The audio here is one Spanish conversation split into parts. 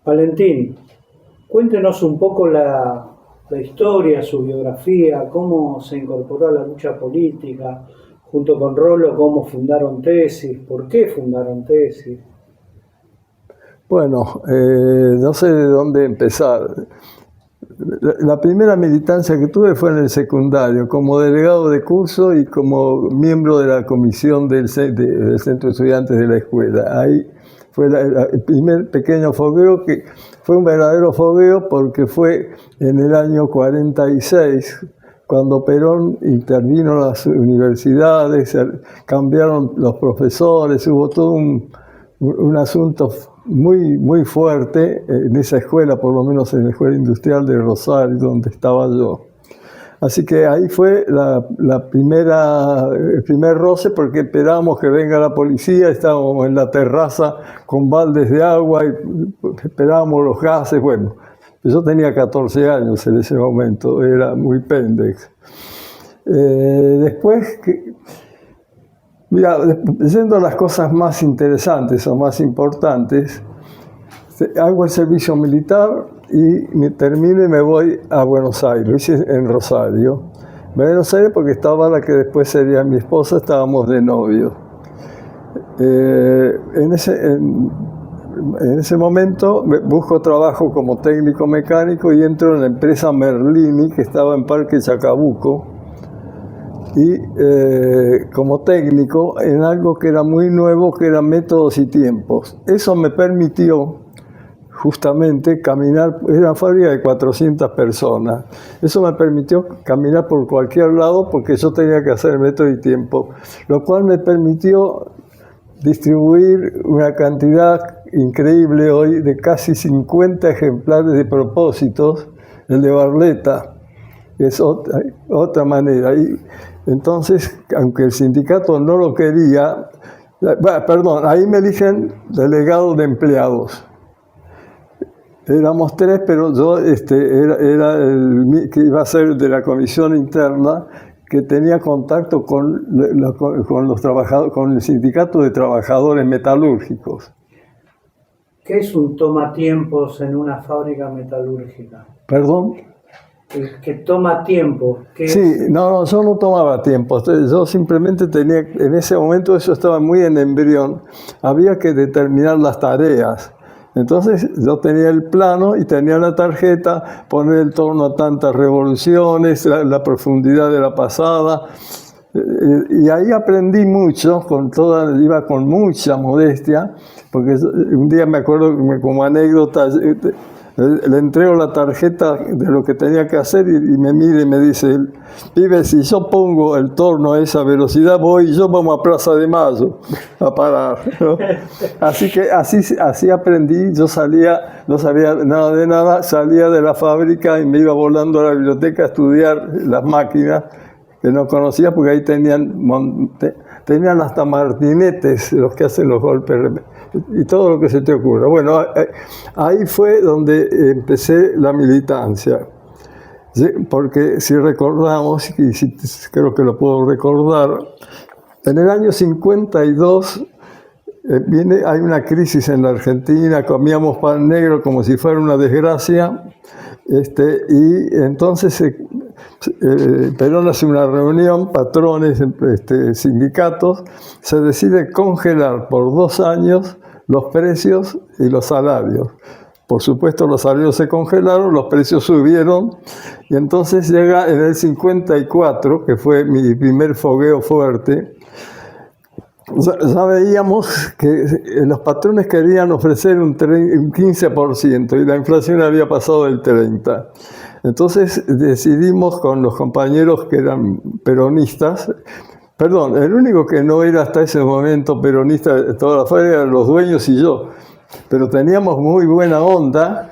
Valentín, cuéntenos un poco la historia, su biografía, cómo se incorporó a la lucha política, junto con Rolo, cómo fundaron Tesis, por qué fundaron Tesis. Bueno, no sé de dónde empezar. La primera militancia que tuve fue en el secundario, como delegado de curso y como miembro de la comisión del Centro de Estudiantes de la escuela. Ahí fue el primer pequeño fogueo, que fue un verdadero fogueo porque fue en el año 46, cuando Perón intervino en las universidades, cambiaron los profesores, hubo todo un asunto muy fuerte en esa escuela, por lo menos en la Escuela Industrial de Rosario, donde estaba yo. Así que ahí fue el primer roce, porque esperábamos que venga la policía, estábamos en la terraza con baldes de agua y esperábamos los gases. Bueno, yo tenía 14 años en ese momento, era muy pendex. Después, mira, yendo a las cosas más interesantes o más importantes, hago el servicio militar y termino y me voy a Buenos Aires, en Rosario. Buenos Aires porque estaba la que después sería mi esposa, estábamos de novio. En ese momento busco trabajo como técnico mecánico y entro en la empresa Merlini, que estaba en Parque Chacabuco, y como técnico en algo que era muy nuevo, que eran métodos y tiempos. Eso me permitió justamente caminar, era una fábrica de 400 personas, eso me permitió caminar por cualquier lado porque yo tenía que hacer método y tiempo, lo cual me permitió distribuir una cantidad increíble hoy de casi 50 ejemplares de propósitos, el de Barletta, es otra manera. Y entonces, aunque el sindicato no lo quería, ahí me eligen delegado de empleados. Éramos 3, pero yo era el que iba a ser de la comisión interna, que tenía contacto con los trabajadores, con el sindicato de trabajadores metalúrgicos. ¿Qué es un tomatiempos en una fábrica metalúrgica? ¿Perdón? El que toma tiempo. Sí, no, yo no tomaba tiempo. Yo simplemente tenía, en ese momento eso estaba muy en embrión, había que determinar las tareas. Entonces yo tenía el plano y tenía la tarjeta, poner el torno a tantas revoluciones, la profundidad de la pasada. Y ahí aprendí mucho, iba con mucha modestia, porque un día me acuerdo como anécdota, le entrego la tarjeta de lo que tenía que hacer y me mira y me dice, pibe, si yo pongo el torno a esa velocidad, yo vamos a Plaza de Mayo a parar, ¿no? Así que así aprendí. Yo no sabía nada de nada, salía de la fábrica y me iba volando a la biblioteca a estudiar las máquinas que no conocía, porque ahí tenían hasta martinetes, los que hacen los golpes, y todo lo que se te ocurra. Bueno, ahí fue donde empecé la militancia, ¿sí? Porque si recordamos, y creo que lo puedo recordar, en el año 52 hay una crisis en la Argentina, comíamos pan negro como si fuera una desgracia, y entonces Perón hace una reunión, patrones, sindicatos, se decide congelar por 2 años los precios y los salarios. Por supuesto, los salarios se congelaron, los precios subieron, y entonces llega en el 54, que fue mi primer fogueo fuerte. Ya veíamos que los patrones querían ofrecer un 15% y la inflación había pasado del 30%. Entonces decidimos con los compañeros que eran peronistas, perdón, el único que no era hasta ese momento peronista de toda la fábrica eran los dueños y yo, pero teníamos muy buena onda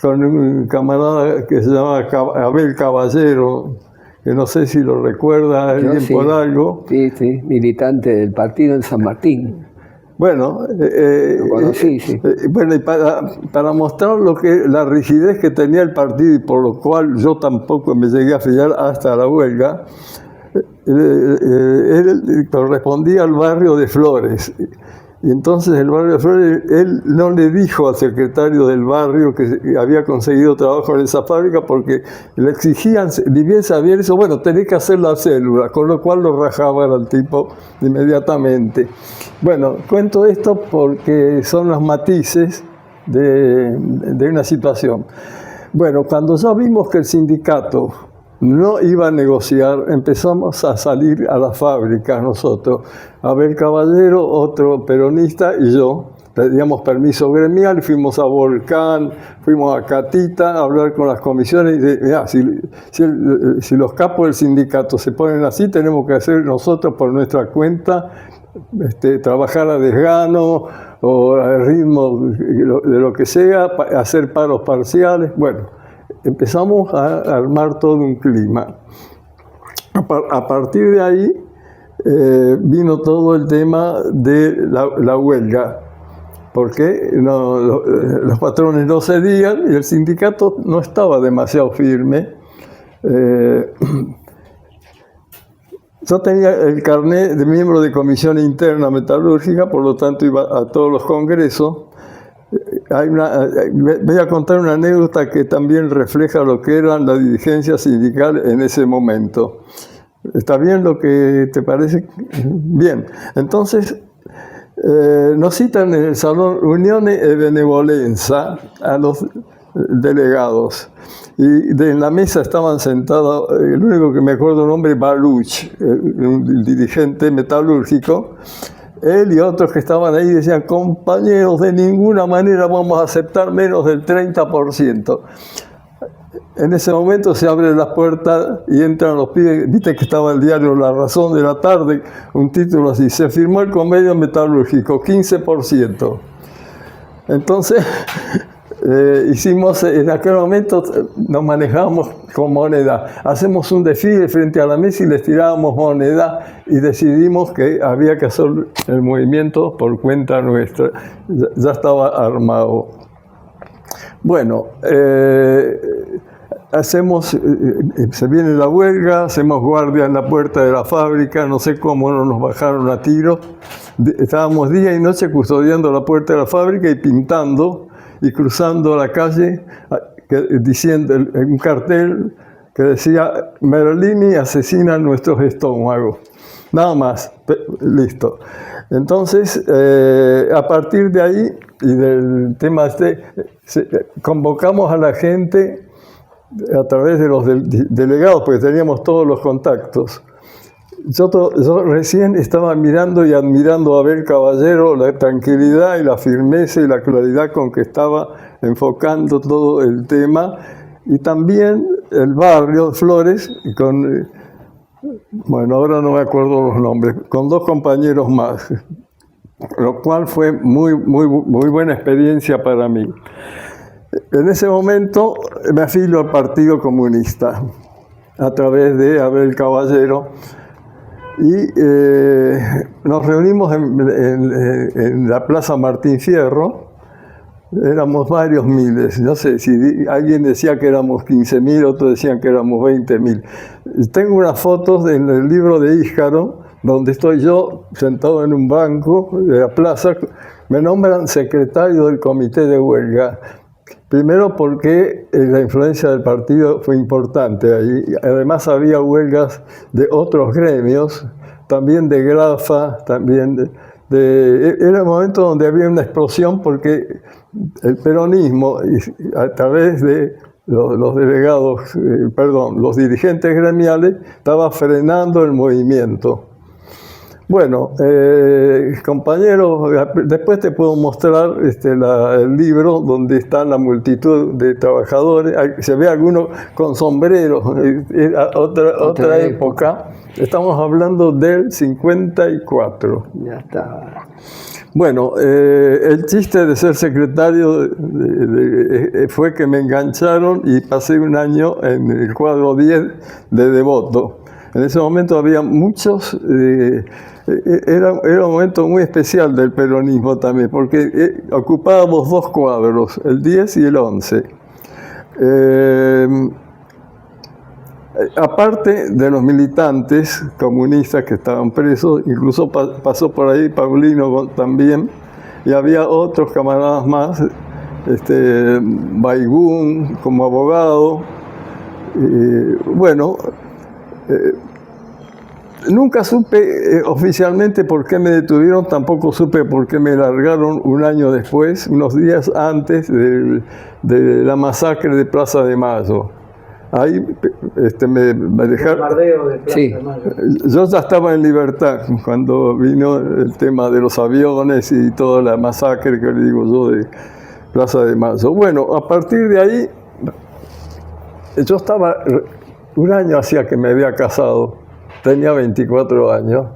con un camarada que se llamaba Abel Caballero, que no sé si lo recuerda alguien por algo. Sí, militante del partido en San Martín. Bueno, lo conocí, sí. Bueno, y para mostrar la rigidez que tenía el partido, y por lo cual yo tampoco me llegué a afiliar hasta la huelga, él correspondía al barrio de Flores. Y entonces el barrio de Flores, él no le dijo al secretario del barrio que había conseguido trabajo en esa fábrica porque le exigían, ni bien sabía eso, bueno, tenés que hacer la célula, con lo cual lo rajaban al tipo inmediatamente. Bueno, cuento esto porque son los matices de una situación. Bueno, cuando ya vimos que el sindicato no iba a negociar, empezamos a salir a las fábricas nosotros. Abel Caballero, otro peronista, y yo pedíamos permiso gremial, fuimos a Volcán, fuimos a Catita a hablar con las comisiones y mirá, si los capos del sindicato se ponen así, tenemos que hacer nosotros por nuestra cuenta, trabajar a desgano o al ritmo de lo que sea, hacer paros parciales. Bueno, empezamos a armar todo un clima. A partir de ahí vino todo el tema de la huelga, porque los patrones no cedían y el sindicato no estaba demasiado firme. Yo tenía el carnet de miembro de comisión interna metalúrgica, por lo tanto iba a todos los congresos. Voy a contar una anécdota que también refleja lo que era la dirigencia sindical en ese momento. ¿Está bien lo que te parece? Bien. Entonces, nos citan en el Salón Unione e Benevolenza a los delegados. Y en la mesa estaban sentados, el único que me acuerdo el nombre, Baluch, un dirigente metalúrgico. Él y otros que estaban ahí decían, compañeros, de ninguna manera vamos a aceptar menos del 30%. En ese momento se abre la puerta y entran los pibes. Viste que estaba el diario La Razón de la Tarde, un título así, se firmó el convenio metalúrgico, 15%. Entonces, hicimos, en aquel momento nos manejábamos con moneda. Hacemos un desfile frente a la mesa y les tirábamos moneda y decidimos que había que hacer el movimiento por cuenta nuestra. Ya estaba armado. Bueno, se viene la huelga, hacemos guardia en la puerta de la fábrica, no sé cómo no nos bajaron a tiro. Estábamos día y noche custodiando la puerta de la fábrica y pintando y cruzando la calle diciendo un cartel que decía Merlini asesina nuestros estómagos. Nada más, listo. Entonces, a partir de ahí y del tema convocamos a la gente a través de los delegados, porque teníamos todos los contactos. Yo recién estaba mirando y admirando a Abel Caballero, la tranquilidad y la firmeza y la claridad con que estaba enfocando todo el tema, y también el barrio Flores, bueno, ahora no me acuerdo los nombres, con dos compañeros más, lo cual fue muy buena experiencia para mí. En ese momento me afilio al Partido Comunista a través de Abel Caballero y nos reunimos en la Plaza Martín Fierro. Éramos varios miles, no sé si alguien decía que éramos 15.000, otros decían que éramos 20.000. Tengo unas fotos en el libro de Íscaro, donde estoy yo sentado en un banco de la plaza. Me nombran secretario del comité de huelga. Primero porque la influencia del partido fue importante ahí. Además había huelgas de otros gremios, también de Grafa, también era un momento donde había una explosión porque el peronismo, a través de los delegados, los dirigentes gremiales, estaba frenando el movimiento. Bueno, compañeros, después te puedo mostrar el libro donde está la multitud de trabajadores. Se ve algunos con sombreros, era otra época. Estamos hablando del 54. Ya está. Bueno, el chiste de ser secretario fue que me engancharon y pasé un año en el cuadro 10 de Devoto. En ese momento había muchos, era un momento muy especial del peronismo también, porque ocupábamos dos cuadros, el 10 y el 11. aparte de los militantes comunistas que estaban presos, incluso pasó por ahí Paulino también, y había otros camaradas más, Baigún como abogado. Bueno, nunca supe oficialmente por qué me detuvieron, tampoco supe por qué me largaron un año después, unos días antes de la masacre de Plaza de Mayo. Ahí me dejaron. Bombardeo de Plaza Sí. de Mayo. Yo ya estaba en libertad cuando vino el tema de los aviones y toda la masacre que le digo yo de Plaza de Mayo. Bueno, a partir de ahí, yo estaba, un año hacía que me había casado, tenía 24 años.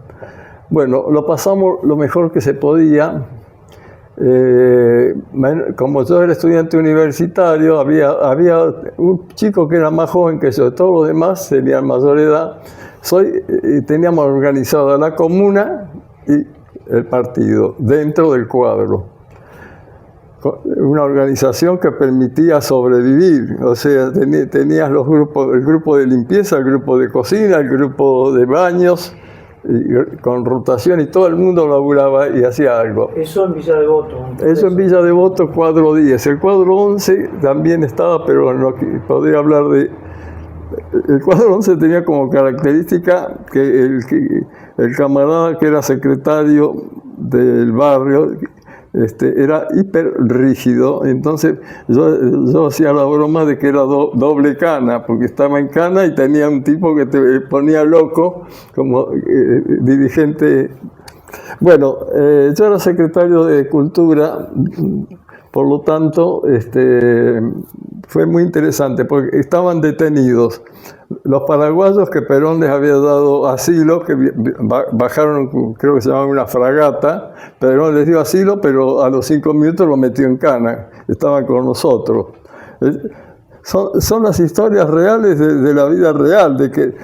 Bueno, lo pasamos lo mejor que se podía. Como yo era estudiante universitario, había un chico que era más joven que yo, todos los demás tenían mayor edad. Teníamos organizada la comuna y el partido dentro del cuadro. Una organización que permitía sobrevivir, o sea, tenías los grupos, el grupo de limpieza, el grupo de cocina, el grupo de baños, y con rotación, y todo el mundo laburaba y hacía algo. Eso en Villa Devoto. Eso en Villa Devoto, cuadro 10. El cuadro 11 también estaba, pero no podría hablar de... El cuadro 11 tenía como característica que el camarada que era secretario del barrio era hiper rígido. Entonces yo hacía la broma de que era doble cana, porque estaba en cana y tenía un tipo que te ponía loco como dirigente. Bueno, yo era secretario de Cultura, por lo tanto fue muy interesante porque estaban detenidos los paraguayos que Perón les había dado asilo, que bajaron, creo que se llamaba una fragata. Perón les dio asilo, pero a los 5 minutos lo metió en cana, estaban con nosotros. Son las historias reales de la vida real, de que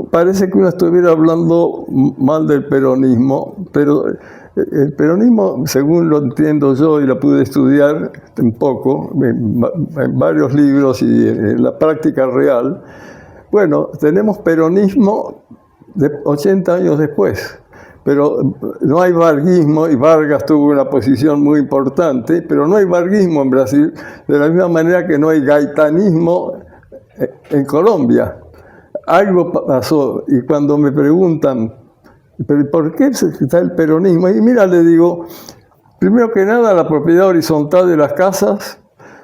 parece que uno estuviera hablando mal del peronismo, pero el peronismo, según lo entiendo yo y lo pude estudiar un poco en varios libros y en la práctica real, bueno, tenemos peronismo de 80 años después, pero no hay varguismo, y Vargas tuvo una posición muy importante, pero no hay varguismo en Brasil, de la misma manera que no hay gaitanismo en Colombia. Algo pasó, y cuando me preguntan, ¿pero por qué está el peronismo? Y mira, le digo, primero que nada, la propiedad horizontal de las casas.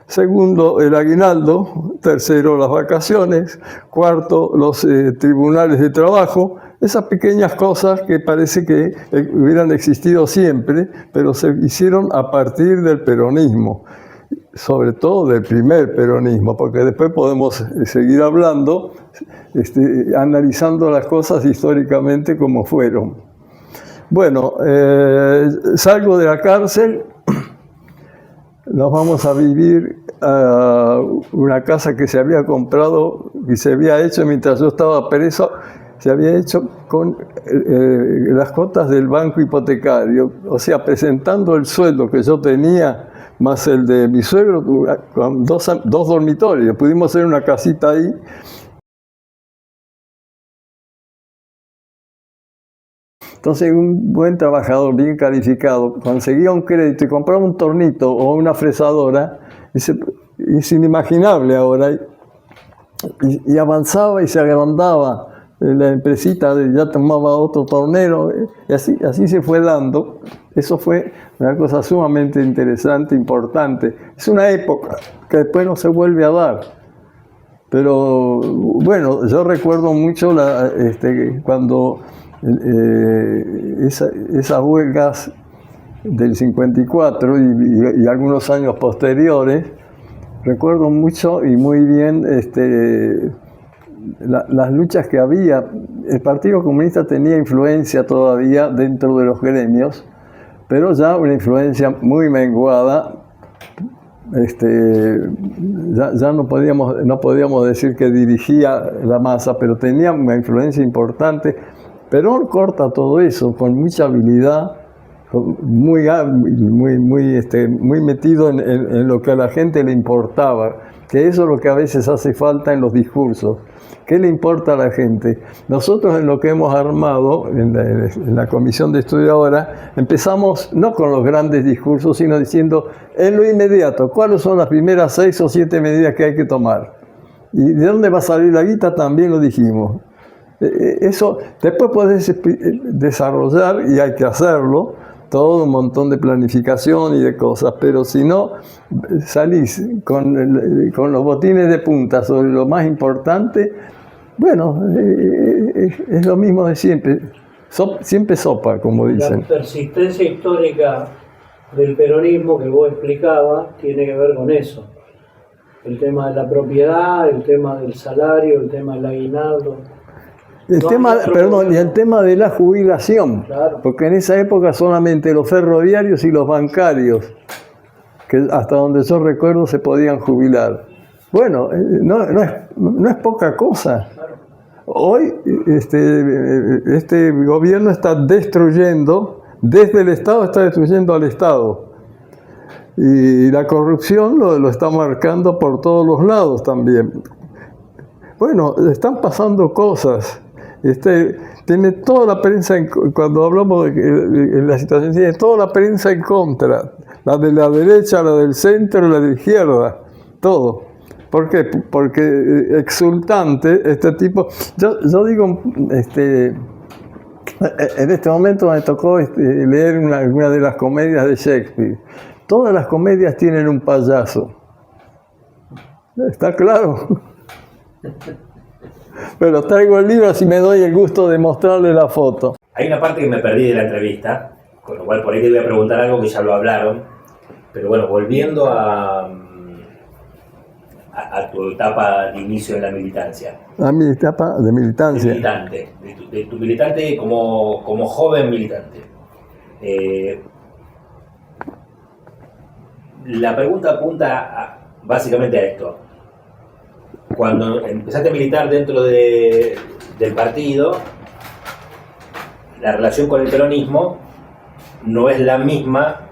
Segundo, el aguinaldo. Tercero, las vacaciones. Cuarto, los tribunales de trabajo. Esas pequeñas cosas que parece que hubieran existido siempre, pero se hicieron a partir del peronismo. Sobre todo del primer peronismo, porque después podemos seguir hablando, analizando las cosas históricamente como fueron. Bueno, salgo de la cárcel, nos vamos a vivir a una casa que se había comprado y se había hecho mientras yo estaba preso, se había hecho con las cuotas del banco hipotecario, o sea, presentando el sueldo que yo tenía más el de mi suegro, con dos dormitorios. Pudimos hacer una casita ahí. Entonces, un buen trabajador, bien calificado, conseguía un crédito y compraba un tornito o una fresadora, es inimaginable ahora, y avanzaba y se agrandaba. La empresita ya tomaba otro tornero, y así se fue dando. Eso fue una cosa sumamente interesante, importante. Es una época que después no se vuelve a dar. Pero bueno, yo recuerdo mucho cuando esas huelgas del 54 y algunos años posteriores, recuerdo mucho y muy bien las luchas que había. El Partido Comunista tenía influencia todavía dentro de los gremios, pero ya una influencia muy menguada. Ya no podíamos decir que dirigía la masa, pero tenía una influencia importante. Perón corta todo eso con mucha habilidad muy metido en lo que a la gente le importaba, que eso es lo que a veces hace falta en los discursos. ¿Qué le importa a la gente? Nosotros en lo que hemos armado, en la comisión de estudio ahora, empezamos no con los grandes discursos, sino diciendo en lo inmediato, ¿cuáles son las primeras 6 o 7 medidas que hay que tomar? ¿Y de dónde va a salir la guita? También lo dijimos. Eso después podés desarrollar, y hay que hacerlo, todo un montón de planificación y de cosas, pero si no salís con los botines de punta sobre lo más importante, bueno, es lo mismo de siempre, siempre sopa, como dicen. La persistencia histórica del peronismo que vos explicabas tiene que ver con eso. El tema de la propiedad, el tema del salario, el tema del aguinaldo. El tema de la jubilación, claro. Porque en esa época solamente los ferroviarios y los bancarios, que hasta donde yo recuerdo se podían jubilar. Bueno, no es poca cosa. Claro. Hoy este gobierno está destruyendo, desde el Estado está destruyendo al Estado. Y la corrupción lo está marcando por todos los lados también. Bueno, están pasando cosas. Tiene toda la prensa, cuando hablamos de la situación, tiene toda la prensa en contra, la de la derecha, la del centro, la de la izquierda, todo. ¿Por qué? Porque exultante este tipo. Yo digo, en este momento me tocó leer alguna de las comedias de Shakespeare. Todas las comedias tienen un payaso. ¿Está claro? Pero traigo el libro, así me doy el gusto de mostrarle la foto. Hay una parte que me perdí de la entrevista, con lo cual por ahí te voy a preguntar algo que ya lo hablaron, pero bueno, volviendo a tu etapa de inicio en la militancia. A mi etapa de militancia. De tu militante como joven militante. La pregunta apunta básicamente a esto. Cuando empezaste a militar dentro del partido, la relación con el peronismo no es la misma,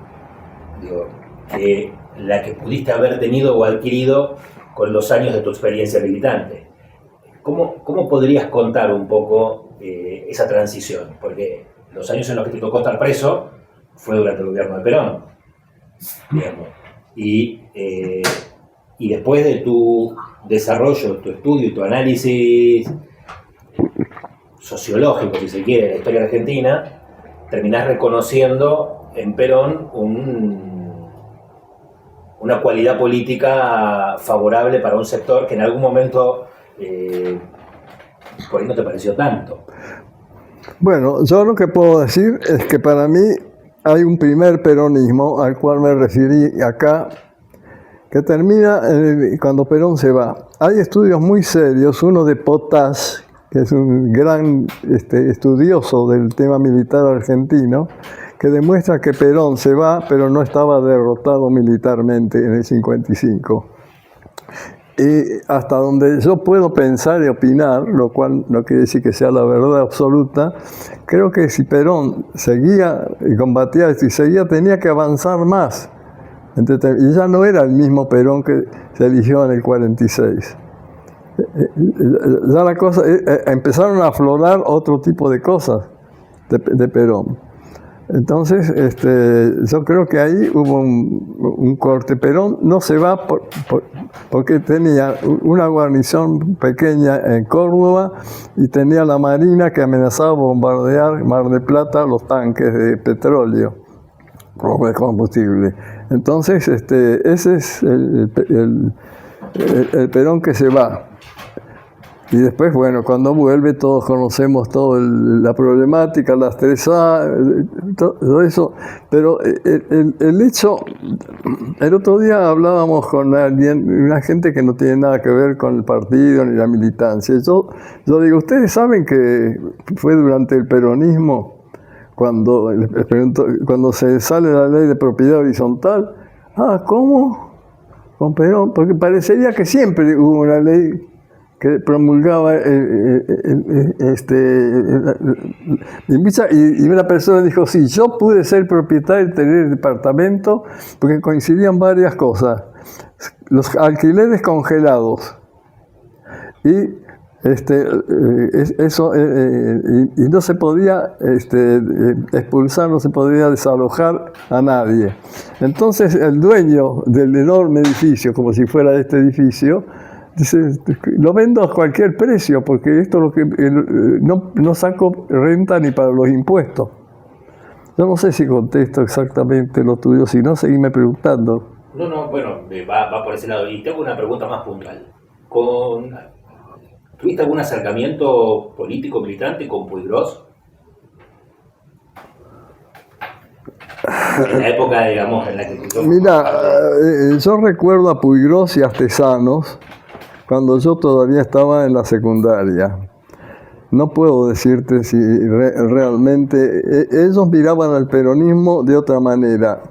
que la que pudiste haber tenido o adquirido con los años de tu experiencia militante. ¿Cómo podrías contar un poco esa transición? Porque los años en los que te tocó estar preso fue durante el gobierno de Perón, digamos. Y después de tu desarrollo, tu estudio y tu análisis sociológico, si se quiere, de la historia argentina, terminás reconociendo en Perón una cualidad política favorable para un sector que en algún momento por ahí no te pareció tanto. Bueno, yo lo que puedo decir es que para mí hay un primer peronismo al cual me referí acá, que termina cuando Perón se va. Hay estudios muy serios, uno de Potash, que es un gran estudioso del tema militar argentino, que demuestra que Perón se va, pero no estaba derrotado militarmente en el 55. Y hasta donde yo puedo pensar y opinar, lo cual no quiere decir que sea la verdad absoluta, creo que si Perón seguía y combatía esto y seguía, tenía que avanzar más. Y ya no era el mismo Perón que se eligió en el 46. Ya la cosa, empezaron a aflorar otro tipo de cosas de Perón. Entonces, yo creo que ahí hubo un corte. Perón no se va porque tenía una guarnición pequeña en Córdoba y tenía la Marina que amenazaba bombardear Mar del Plata los tanques de petróleo o de combustible. Entonces, ese es el Perón que se va. Y después, bueno, cuando vuelve todos conocemos toda la problemática, las 3A, todo eso. Pero el hecho, el otro día hablábamos con alguien, una gente que no tiene nada que ver con el partido ni la militancia. Yo digo, ¿ustedes saben que fue durante el peronismo cuando se sale la ley de propiedad horizontal? Ah, ¿cómo? Con Perón, porque parecería que siempre hubo una ley que promulgaba y una persona dijo, sí, yo pude ser propietario y tener el departamento porque coincidían varias cosas. Los alquileres congelados y y no se podía expulsar, no se podía desalojar a nadie. Entonces el dueño del enorme edificio, como si fuera este edificio, dice, lo vendo a cualquier precio porque esto es lo que no saco renta ni para los impuestos. Yo no sé si contesto exactamente lo tuyo, si no, seguime preguntando. No, bueno, va por ese lado. Y tengo una pregunta más puntual. ¿Tuviste algún acercamiento político, militante con Puiggrós? En la época, digamos, en la que... Mira, yo recuerdo a Puiggrós y a Artesanos cuando yo todavía estaba en la secundaria. No puedo decirte si realmente... ellos miraban al peronismo de otra manera.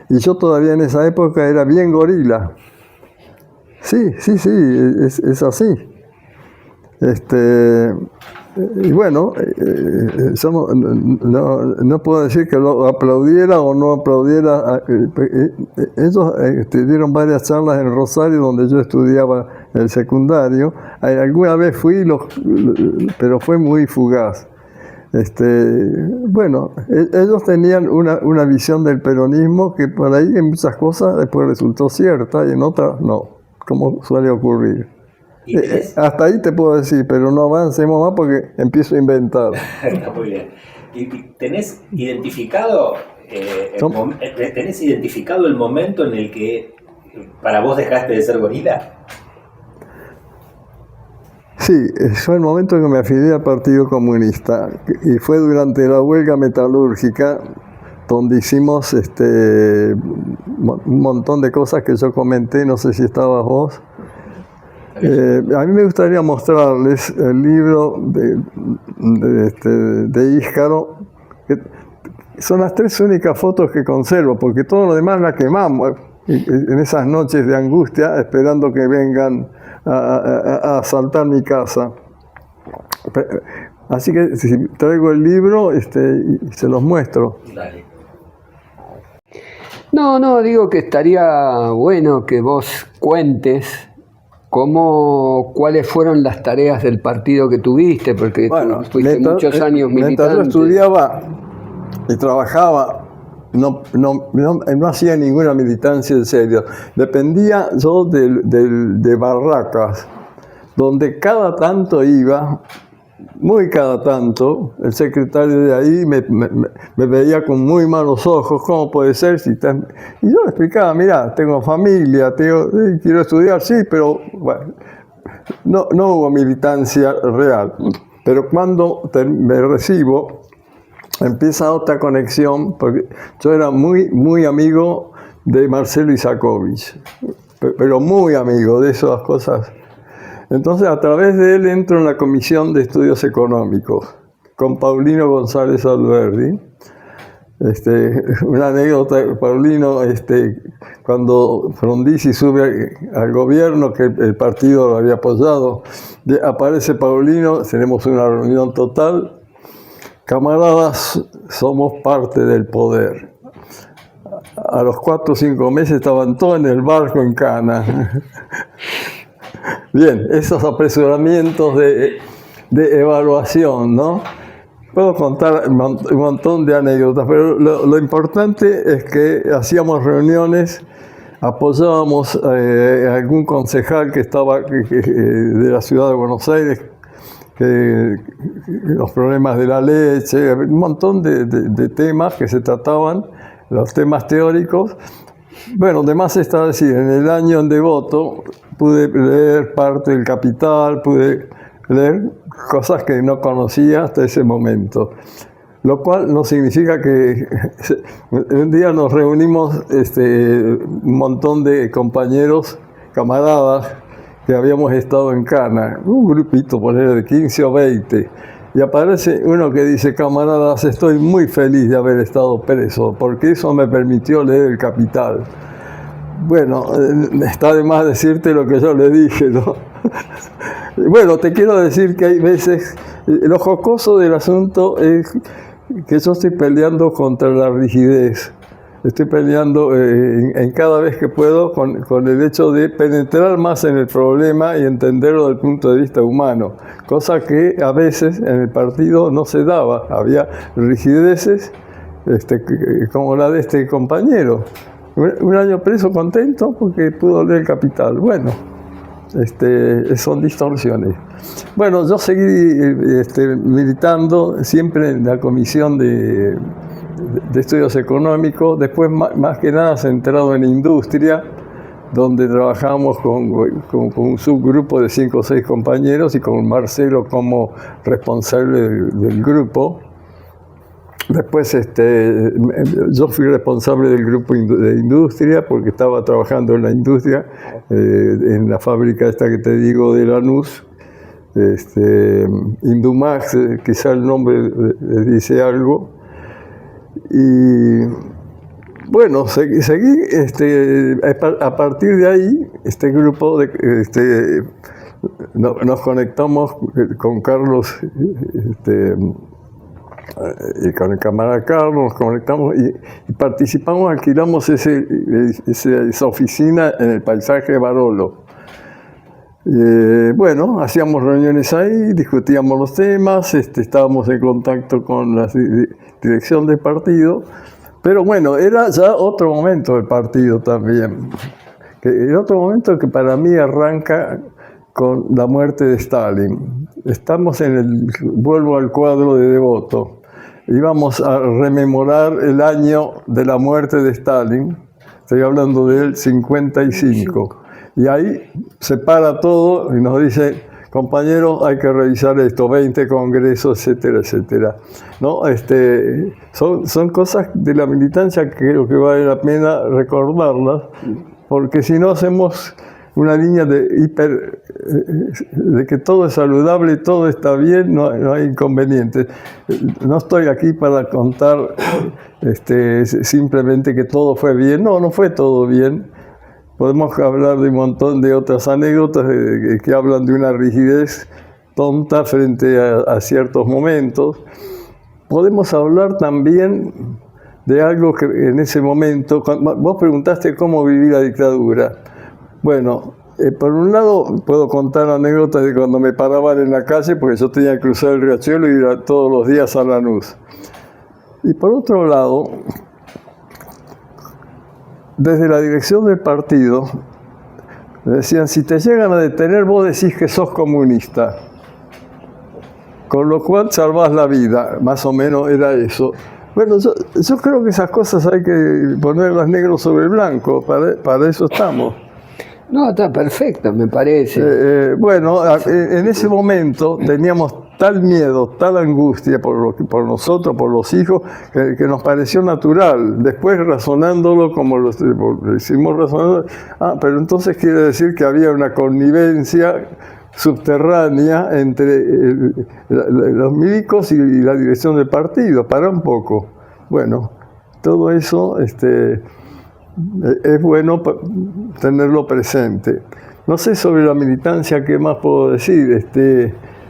Y yo todavía en esa época era bien gorila. Sí, es así. Y bueno, yo no puedo decir que lo aplaudiera o no aplaudiera. Ellos dieron varias charlas en Rosario, donde yo estudiaba el secundario. Alguna vez fui, pero fue muy fugaz. Bueno, ellos tenían una visión del peronismo que por ahí en muchas cosas después resultó cierta y en otras no, como suele ocurrir. Hasta ahí te puedo decir, pero no avancemos más porque empiezo a inventar. Está muy bien. ¿Y tenés identificado el momento en el que para vos dejaste de ser gorila? Sí, fue el momento en que me afilié al Partido Comunista y fue durante la huelga metalúrgica donde hicimos un montón de cosas que yo comenté, no sé si estabas vos. A mí me gustaría mostrarles el libro de Íscaro, que son las 3 únicas fotos que conservo, porque todo lo demás la quemamos en esas noches de angustia, esperando que vengan a asaltar mi casa. Así que si traigo el libro y se los muestro. Dale. No, digo que estaría bueno que vos cuentes cuáles fueron las tareas del partido que tuviste, porque bueno, fuiste muchos años militante. Mientras yo estudiaba y trabajaba, no hacía ninguna militancia en serio. Dependía yo de barracas, donde cada tanto iba, muy cada tanto, el secretario de ahí me veía con muy malos ojos. ¿Cómo puede ser? Y yo le explicaba, mira, tengo familia, quiero estudiar, sí, pero bueno, no hubo militancia real. Pero cuando me recibo, empieza otra conexión, porque yo era muy, muy amigo de Marcelo Isacovich, pero muy amigo de esas cosas. Entonces, a través de él entro en la Comisión de Estudios Económicos con Paulino González Alberdi. Una anécdota, Paulino, cuando Frondizi sube al gobierno, que el partido lo había apoyado, aparece Paulino, tenemos una reunión total. Camaradas, somos parte del poder. A los 4 o 5 meses estaban todos en el barco en Cana. Bien, esos apresuramientos de evaluación, ¿no? Puedo contar un montón de anécdotas, pero lo importante es que hacíamos reuniones, apoyábamos a algún concejal que estaba de la ciudad de Buenos Aires, los problemas de la leche, un montón de temas que se trataban, los temas teóricos. Bueno, además está decir, en el año en Devoto pude leer parte del Capital, pude leer cosas que no conocía hasta ese momento. Lo cual no significa que un día nos reunimos un montón de compañeros, camaradas, que habíamos estado en Cana, un grupito, poner de 15 o 20, y aparece uno que dice, camaradas, estoy muy feliz de haber estado preso, porque eso me permitió leer el Capital. Bueno, está de más decirte lo que yo le dije, ¿no? Bueno, te quiero decir que hay veces, lo jocoso del asunto es que yo estoy peleando contra la rigidez. Estoy peleando en cada vez que puedo con el hecho de penetrar más en el problema y entenderlo desde el punto de vista humano, cosa que a veces en el partido no se daba. Había rigideces como la de este compañero. Un año preso contento porque pudo leer El Capital. Bueno, son distorsiones. Bueno, yo seguí militando siempre en la comisión de estudios económicos, después más que nada centrado en industria, donde trabajamos con un subgrupo de 5 o 6 compañeros y con Marcelo como responsable del grupo. Después yo fui responsable del grupo de industria porque estaba trabajando en la industria, en la fábrica esta que te digo de Lanús, Indumax, quizá el nombre dice algo. Y bueno, seguí a partir de ahí, este grupo, nos conectamos con Carlos, y con el camarada Carlos, nos conectamos y participamos, alquilamos esa oficina en el Paisaje de Barolo. Bueno, hacíamos reuniones ahí, discutíamos los temas, estábamos en contacto con la dirección del partido, pero bueno, era ya otro momento del partido también. Era otro momento que para mí arranca con la muerte de Stalin. Estamos vuelvo al cuadro de Devoto, íbamos a rememorar el año de la muerte de Stalin, estoy hablando del 55. Y ahí se para todo y nos dice, compañeros, hay que revisar esto, 20 congresos, etcétera, etcétera. ¿No? Son cosas de la militancia que creo que vale la pena recordarlas, porque si no hacemos una línea de que todo es saludable, todo está bien, no hay inconvenientes. No estoy aquí para contar simplemente que todo fue bien. No fue todo bien. Podemos hablar de un montón de otras anécdotas que hablan de una rigidez tonta frente a ciertos momentos. Podemos hablar también de algo que en ese momento, vos preguntaste cómo viví la dictadura. Bueno, por un lado puedo contar anécdotas de cuando me paraban en la calle, porque yo tenía que cruzar el riachuelo y ir todos los días a Lanús. Y por otro lado, desde la dirección del partido, me decían, si te llegan a detener, vos decís que sos comunista. Con lo cual salvás la vida, más o menos era eso. Bueno, yo creo que esas cosas hay que ponerlas negro sobre blanco, para eso estamos. No, está perfecto, me parece. Bueno, en ese momento teníamos tal miedo, tal angustia por nosotros, por los hijos, que nos pareció natural. Después razonándolo como lo hicimos razonando, pero entonces quiere decir que había una connivencia subterránea entre los milicos y la dirección del partido. Para un poco. Bueno, todo eso es bueno tenerlo presente. No sé sobre la militancia qué más puedo decir.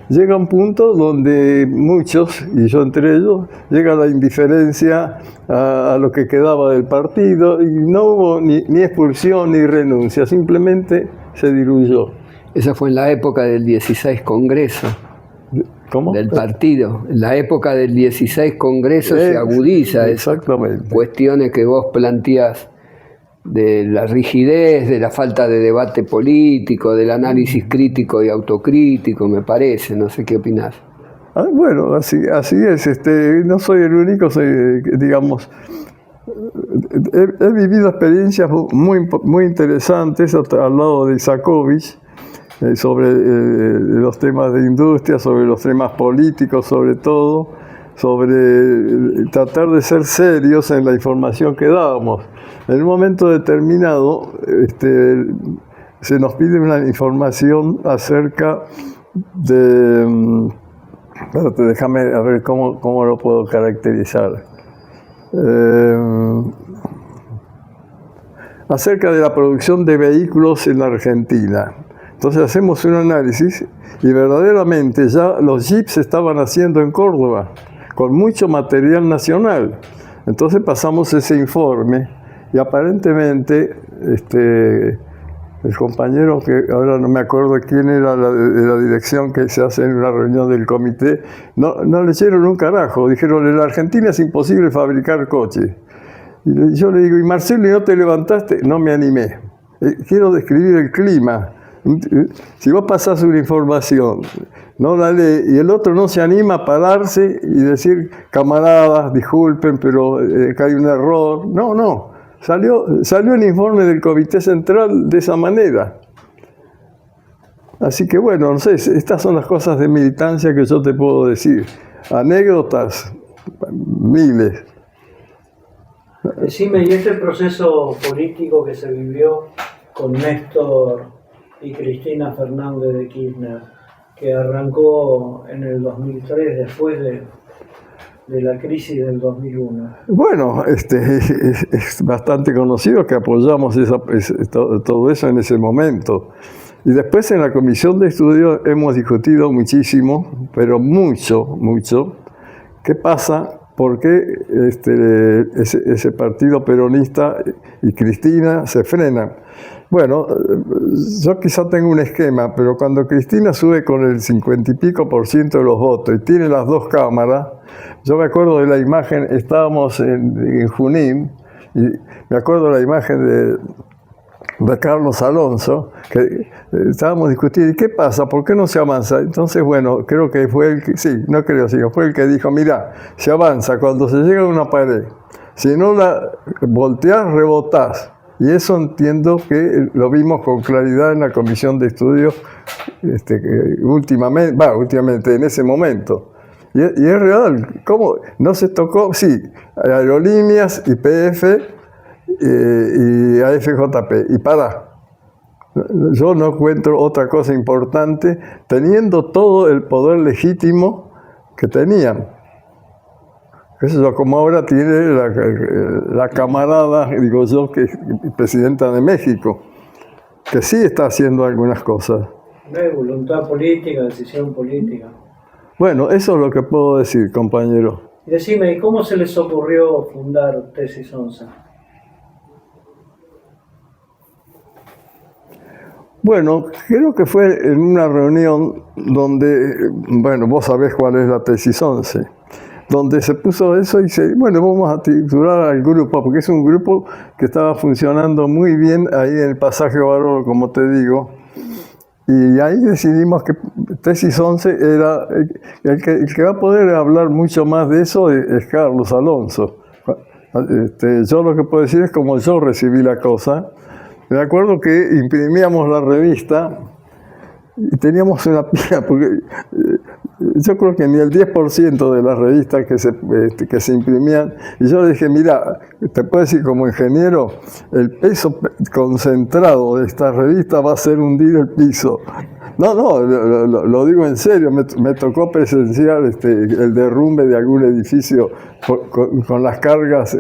Llega un punto donde muchos, y yo entre ellos, llega la indiferencia a lo que quedaba del partido y no hubo ni expulsión ni renuncia, simplemente se diluyó. Esa fue en la época del 16 Congreso. ¿Cómo? Del partido. En la época del 16 Congreso se agudiza esas cuestiones que vos planteás, de la rigidez, de la falta de debate político, del análisis crítico y autocrítico, me parece. No sé qué opinás. Bueno, así es. No soy el único, digamos, he vivido experiencias muy interesantes al lado de Isakovich, sobre los temas de industria, sobre los temas políticos, sobre todo, sobre tratar de ser serios en la información que dábamos. En un momento determinado se nos pide una información acerca de... Espérate, déjame a ver cómo lo puedo caracterizar. Acerca de la producción de vehículos en la Argentina. Entonces hacemos un análisis y verdaderamente ya los jeeps se estaban haciendo en Córdoba, con mucho material nacional. Entonces pasamos ese informe y aparentemente el compañero, que ahora no me acuerdo quién era de la dirección que se hace en una reunión del comité, no le echaron un carajo. Dijeron, en la Argentina es imposible fabricar coches. Y yo le digo, ¿y Marcelo, y no te levantaste? No me animé. Quiero describir el clima. Si vos pasás una información, no la lee, y el otro no se anima a pararse y decir, camaradas, disculpen, pero acá hay un error. No. Salió el informe del Comité Central de esa manera. Así que bueno, no sé, estas son las cosas de militancia que yo te puedo decir. Anécdotas, miles. Decime, ¿y este proceso político que se vivió con Néstor y Cristina Fernández de Kirchner, que arrancó en el 2003, después de la crisis del 2001? Bueno, es bastante conocido que apoyamos todo eso en ese momento. Y después en la comisión de estudio hemos discutido muchísimo, pero mucho, qué pasa, por qué ese partido peronista y Cristina se frenan. Bueno, yo quizá tengo un esquema, pero cuando Cristina sube con el 50 y pico % de los votos y tiene las dos cámaras, yo me acuerdo de la imagen, estábamos en Junín, y me acuerdo de la imagen de Carlos Alonso, que estábamos discutiendo, ¿y qué pasa? ¿Por qué no se avanza? Entonces, bueno, creo que fue el que, fue el que dijo, mira, se avanza cuando se llega a una pared, si no la volteás, rebotás. Y eso entiendo que lo vimos con claridad en la comisión de estudios últimamente, en ese momento. Y es real. ¿Cómo? No se tocó, sí, aerolíneas, YPF y AFJP. Y yo no encuentro otra cosa importante, teniendo todo el poder legítimo que tenían. Eso como ahora tiene la camarada, digo yo, que es presidenta de México, que sí está haciendo algunas cosas. No hay voluntad política, decisión política. Bueno, eso es lo que puedo decir, compañero. Y decime, ¿y cómo se les ocurrió fundar Tesis 11? Bueno, creo que fue en una reunión donde, bueno, vos sabés cuál es la Tesis 11, donde se puso eso y dice, bueno, vamos a titular al grupo, porque es un grupo que estaba funcionando muy bien ahí en el pasaje Barolo, como te digo, y ahí decidimos que Tesis 11 era, el que va a poder hablar mucho más de eso es Carlos Alonso. Yo lo que puedo decir es como yo recibí la cosa. Me acuerdo que imprimíamos la revista y teníamos una pila, porque yo creo que ni el 10% de las revistas que se imprimían, y yo le dije, mira, te puedo decir como ingeniero, el peso concentrado de esta revista va a ser hundir el piso. No, lo digo en serio, me tocó presenciar el derrumbe de algún edificio con las cargas,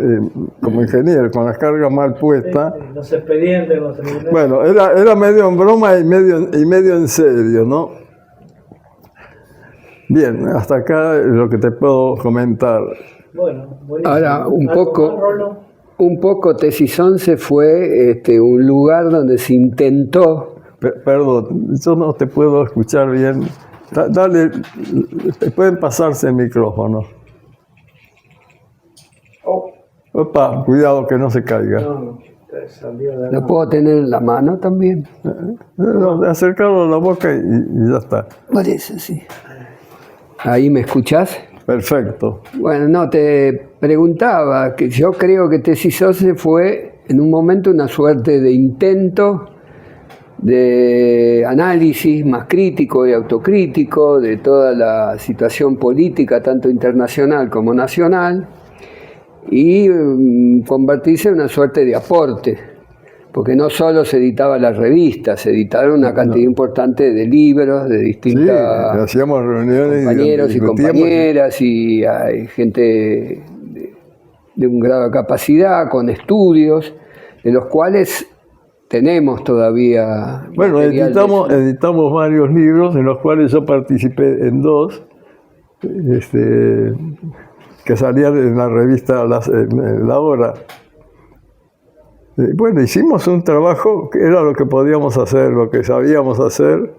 como ingeniero, con las cargas mal puestas. Los expedientes, los tribunales. Bueno, era medio en broma y medio en serio, ¿no? Bien, hasta acá lo que te puedo comentar. Bueno, buenísimo. Ahora, un poco Tesis 11 fue un lugar donde se intentó... Perdón, yo no te puedo escuchar bien. Dale, pueden pasarse el micrófono. Opa, cuidado que no se caiga. ¿Lo puedo tener en la mano también? Acercarlo a la boca y ya está. Parece, sí. ¿Ahí me escuchás? Perfecto. Bueno, no, te preguntaba que yo creo que Tesis 11 fue en un momento una suerte de intento de análisis más crítico y autocrítico de toda la situación política, tanto internacional como nacional, y convertirse en una suerte de aporte, porque no solo se editaba la revista, se editaron una cantidad importante de libros de distintas hacíamos reuniones compañeros y compañeras, y hay gente de un grado de capacidad, con estudios, de los cuales tenemos todavía... Bueno, editamos varios libros, en los cuales yo participé en 2, que salían en la revista La Hora. Bueno, hicimos un trabajo que era lo que podíamos hacer, lo que sabíamos hacer.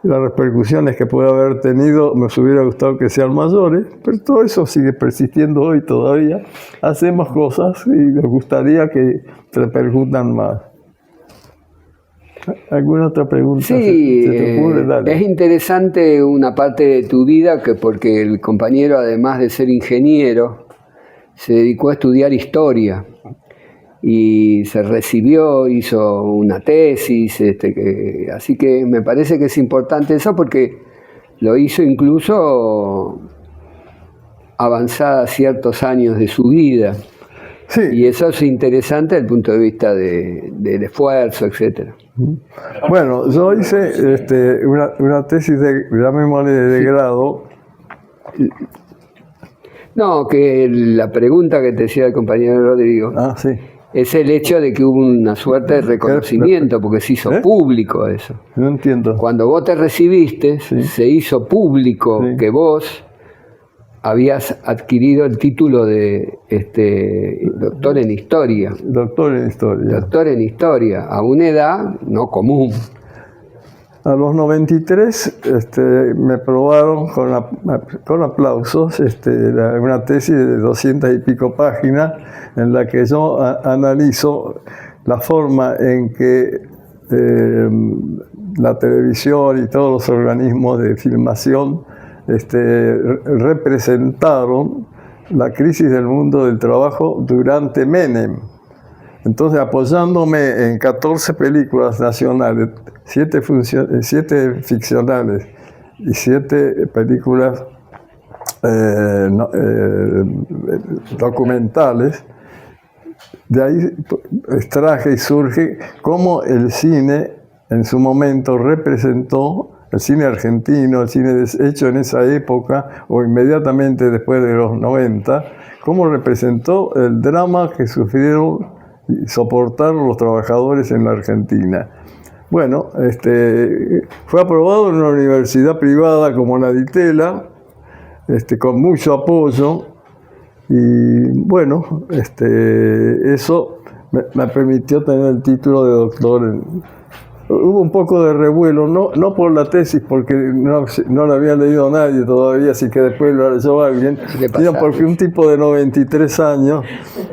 Las repercusiones que puede haber tenido nos hubiera gustado que sean mayores, pero todo eso sigue persistiendo hoy todavía. Hacemos cosas y nos gustaría que repercutan más. ¿Alguna otra pregunta? Sí, ¿Se te ocurre? Dale. Es interesante una parte de tu vida porque el compañero, además de ser ingeniero, se dedicó a estudiar historia y se recibió, hizo una tesis, así que me parece que es importante eso porque lo hizo incluso avanzada ciertos años de su vida. Sí. Y eso es interesante desde el punto de vista del esfuerzo, etcétera. Bueno, yo hice una tesis llamémosle de grado. No, que la pregunta que te decía el compañero Rodrigo Sí. es el hecho de que hubo una suerte de reconocimiento, porque se hizo público eso. No entiendo. Cuando vos te recibiste, se hizo público que vos habías adquirido el título de doctor en historia. Doctor en historia. Doctor en historia, a una edad no común. A los 93 me aprobaron con aplausos una tesis de 200 y pico páginas en la que yo analizo la forma en que la televisión y todos los organismos de filmación representaron la crisis del mundo del trabajo durante Menem. Entonces, apoyándome en 14 películas nacionales, 7 ficcionales y 7 películas documentales, de ahí extraje y surge cómo el cine en su momento representó, el cine argentino, el cine hecho en esa época o inmediatamente después de los 90, cómo representó el drama que sufrieron y soportaron los trabajadores en la Argentina. Bueno, fue aprobado en una universidad privada como la Di Tella, con mucho apoyo, y bueno, eso me permitió tener el título de doctor. Hubo un poco de revuelo, no por la tesis, porque no la había leído nadie todavía, así que después lo leyó alguien, sino porque un tipo de 93 años.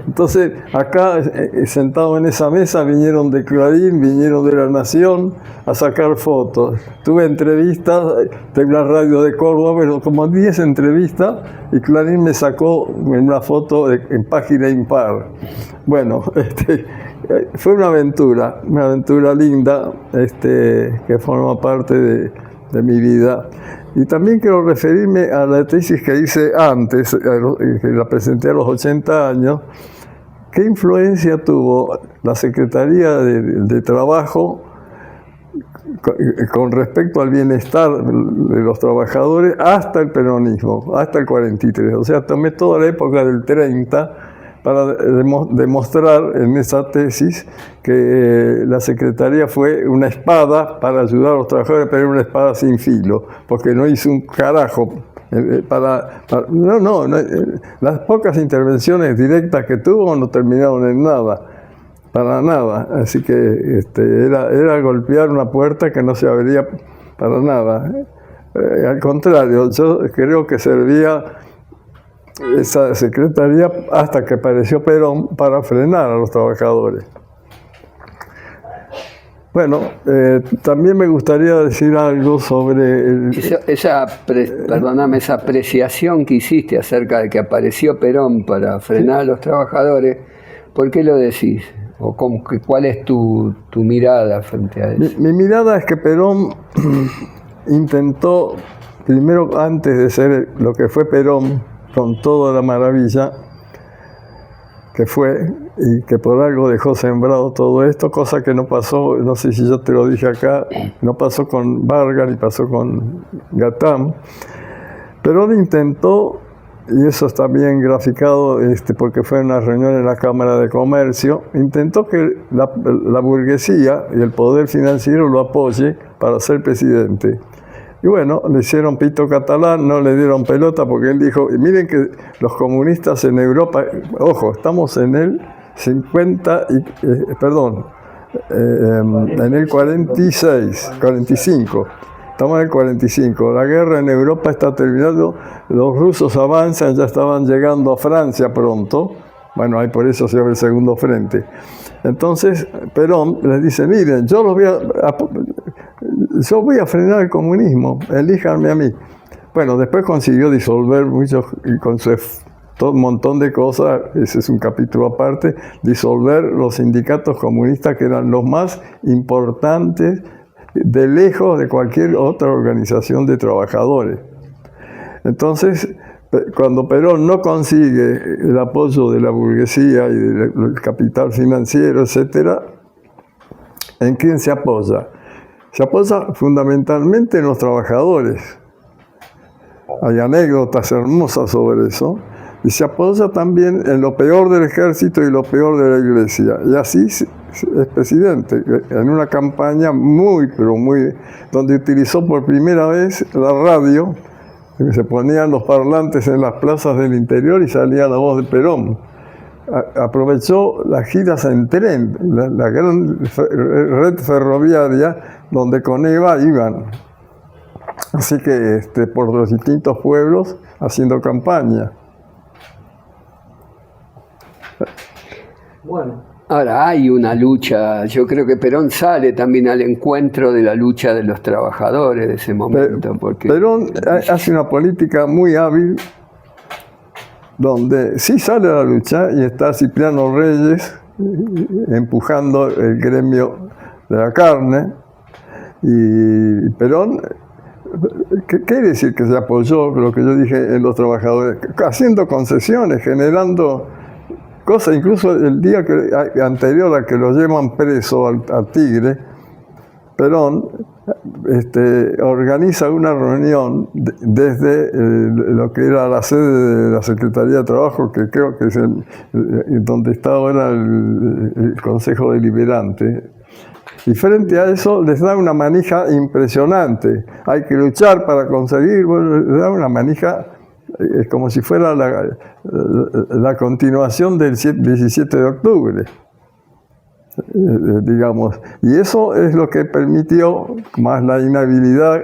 Entonces, acá, sentado en esa mesa, vinieron de Clarín, vinieron de La Nación a sacar fotos. Tuve entrevistas de una radio de Córdoba, pero como 10 entrevistas, y Clarín me sacó en una foto en página impar. Bueno, fue una aventura linda, que forma parte de mi vida. Y también quiero referirme a la tesis que hice antes, que la presenté a los 80 años. ¿Qué influencia tuvo la Secretaría de Trabajo con respecto al bienestar de los trabajadores hasta el peronismo, hasta el 43? O sea, tomé toda la época del 30 para demostrar en esa tesis que la Secretaría fue una espada para ayudar a los trabajadores, pero era una espada sin filo, porque no hizo un carajo. Las pocas intervenciones directas que tuvo no terminaron en nada, para nada. Así que era golpear una puerta que no se abría para nada. Al contrario, yo creo que servía esa secretaría hasta que apareció Perón para frenar a los trabajadores. Bueno, también me gustaría decir algo sobre esa apreciación que hiciste acerca de que apareció Perón para frenar a los trabajadores. ¿Por qué lo decís? ¿O cuál es tu mirada frente a eso? Mi mirada es que Perón intentó, primero, antes de ser lo que fue Perón, con toda la maravilla que fue, y que por algo dejó sembrado todo esto, cosa que no pasó, no sé si yo te lo dije acá, no pasó con Vargas ni pasó con Gatán. Perón intentó y eso está bien graficado porque fue una reunión en la Cámara de Comercio, intentó que la burguesía y el poder financiero lo apoye para ser presidente. Y bueno, le hicieron pito catalán, no le dieron pelota porque él dijo, miren que los comunistas en Europa, ojo, estamos en el 45. Estamos en el 45. La guerra en Europa está terminando. Los rusos avanzan, ya estaban llegando a Francia pronto. Bueno, ahí por eso se abre el segundo frente. Entonces, Perón les dice, miren, yo voy a frenar el comunismo, elíjanme a mí. Bueno, después consiguió disolver muchos, con todo un montón de cosas, ese es un capítulo aparte, disolver los sindicatos comunistas que eran los más importantes de lejos de cualquier otra organización de trabajadores. Entonces, cuando Perón no consigue el apoyo de la burguesía y del capital financiero, etc., ¿en quién se apoya? Se apoya fundamentalmente en los trabajadores. Hay anécdotas hermosas sobre eso. Y se apoya también en lo peor del ejército y lo peor de la iglesia. Y así es presidente, en una campaña donde utilizó por primera vez la radio, que se ponían los parlantes en las plazas del interior y salía la voz de Perón. Aprovechó las giras en tren, la gran red ferroviaria, donde con Eva iban. Así que por los distintos pueblos haciendo campaña. Bueno. Ahora hay una lucha, yo creo que Perón sale también al encuentro de la lucha de los trabajadores de ese momento. Porque Perón hace una política muy hábil, donde sí sale a la lucha y está Cipriano Reyes empujando el gremio de la carne, y Perón, ¿qué quiere decir que se apoyó, lo que yo dije, en los trabajadores? Haciendo concesiones, generando cosas, incluso el día anterior a que lo llevan preso al Tigre, Perón organiza una reunión desde lo que era la sede de la Secretaría de Trabajo, que creo que es donde está ahora el Consejo Deliberante. Y frente a eso les da una manija impresionante. Hay que luchar para conseguir, bueno, les da una manija como si fuera la continuación del 17 de octubre. Digamos, y eso es lo que permitió, más la inhabilidad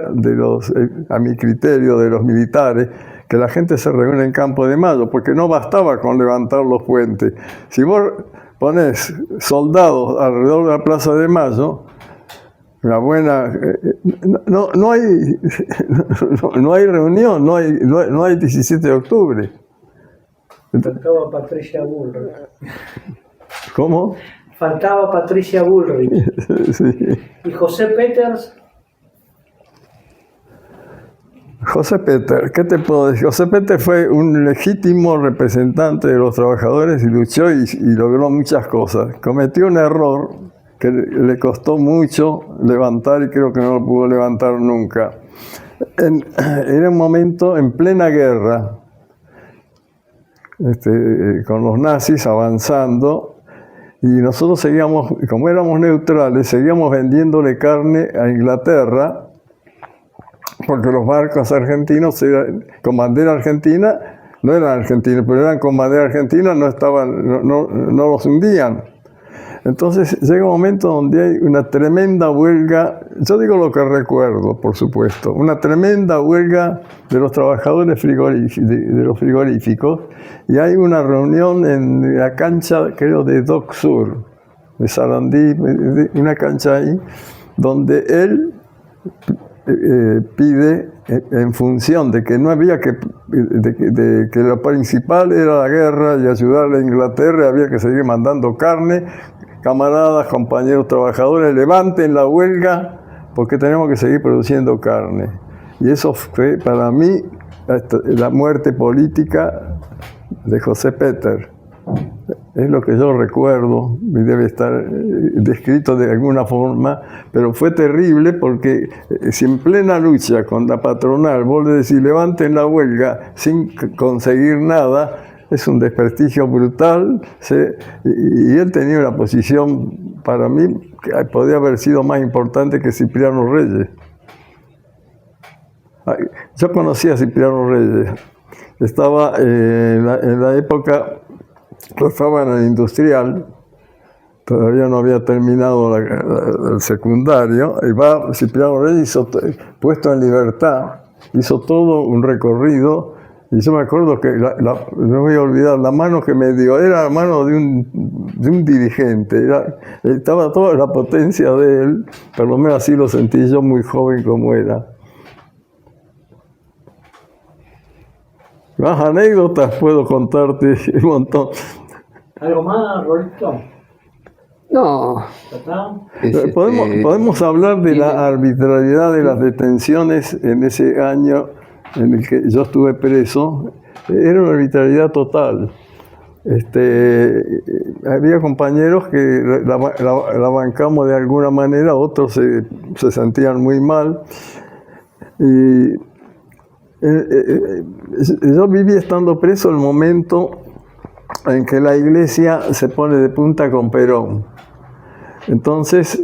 a mi criterio, de los militares, que la gente se reúne en Campo de Mayo, porque no bastaba con levantar los puentes. Si vos pones soldados alrededor de la Plaza de Mayo, no hay reunión, no hay 17 de octubre. Faltaba Patricia Bullrich. ¿Cómo? Faltaba Patricia Bullrich. Sí. ¿Y José Peters? José Peters, ¿qué te puedo decir? José Peters fue un legítimo representante de los trabajadores y luchó y logró muchas cosas. Cometió un error que le costó mucho levantar y creo que no lo pudo levantar nunca. Era un momento en plena guerra, con los nazis avanzando, y nosotros seguíamos, como éramos neutrales, seguíamos vendiéndole carne a Inglaterra, porque los barcos argentinos con bandera argentina no eran argentinos, pero eran con bandera argentina, no los hundían. Entonces llega un momento donde hay una tremenda huelga, yo digo lo que recuerdo, por supuesto, una tremenda huelga de los trabajadores de los frigoríficos, y hay una reunión en la cancha, creo, de Dock Sur, de Sarandí, una cancha ahí, donde él pide, en función de que no había que lo principal era la guerra y ayudarle a Inglaterra, había que seguir mandando carne. Camaradas, compañeros trabajadores, levanten la huelga porque tenemos que seguir produciendo carne. Y eso fue para mí la muerte política de José Peters. Es lo que yo recuerdo, y debe estar descrito de alguna forma, pero fue terrible porque si en plena lucha con la patronal vos le decís levanten la huelga sin conseguir nada, es un desprestigio brutal, y él tenía una posición, para mí, que podía haber sido más importante que Cipriano Reyes. Yo conocí a Cipriano Reyes, estaba en la época... Yo estaba en el industrial, todavía no había terminado el secundario, y va Cipriano Reyes, puesto en libertad, hizo todo un recorrido, y yo me acuerdo que, no voy a olvidar, la mano que me dio, era la mano de un dirigente, estaba toda la potencia de él, por lo menos así lo sentí yo muy joven como era. Más anécdotas puedo contarte un montón. ¿Algo más, Rolito? No. Podemos hablar de la arbitrariedad de las detenciones en ese año en el que yo estuve preso. Era una arbitrariedad total. Había compañeros que la bancamos de alguna manera, otros se sentían muy mal. Y yo viví estando preso el momento en que la iglesia se pone de punta con Perón. Entonces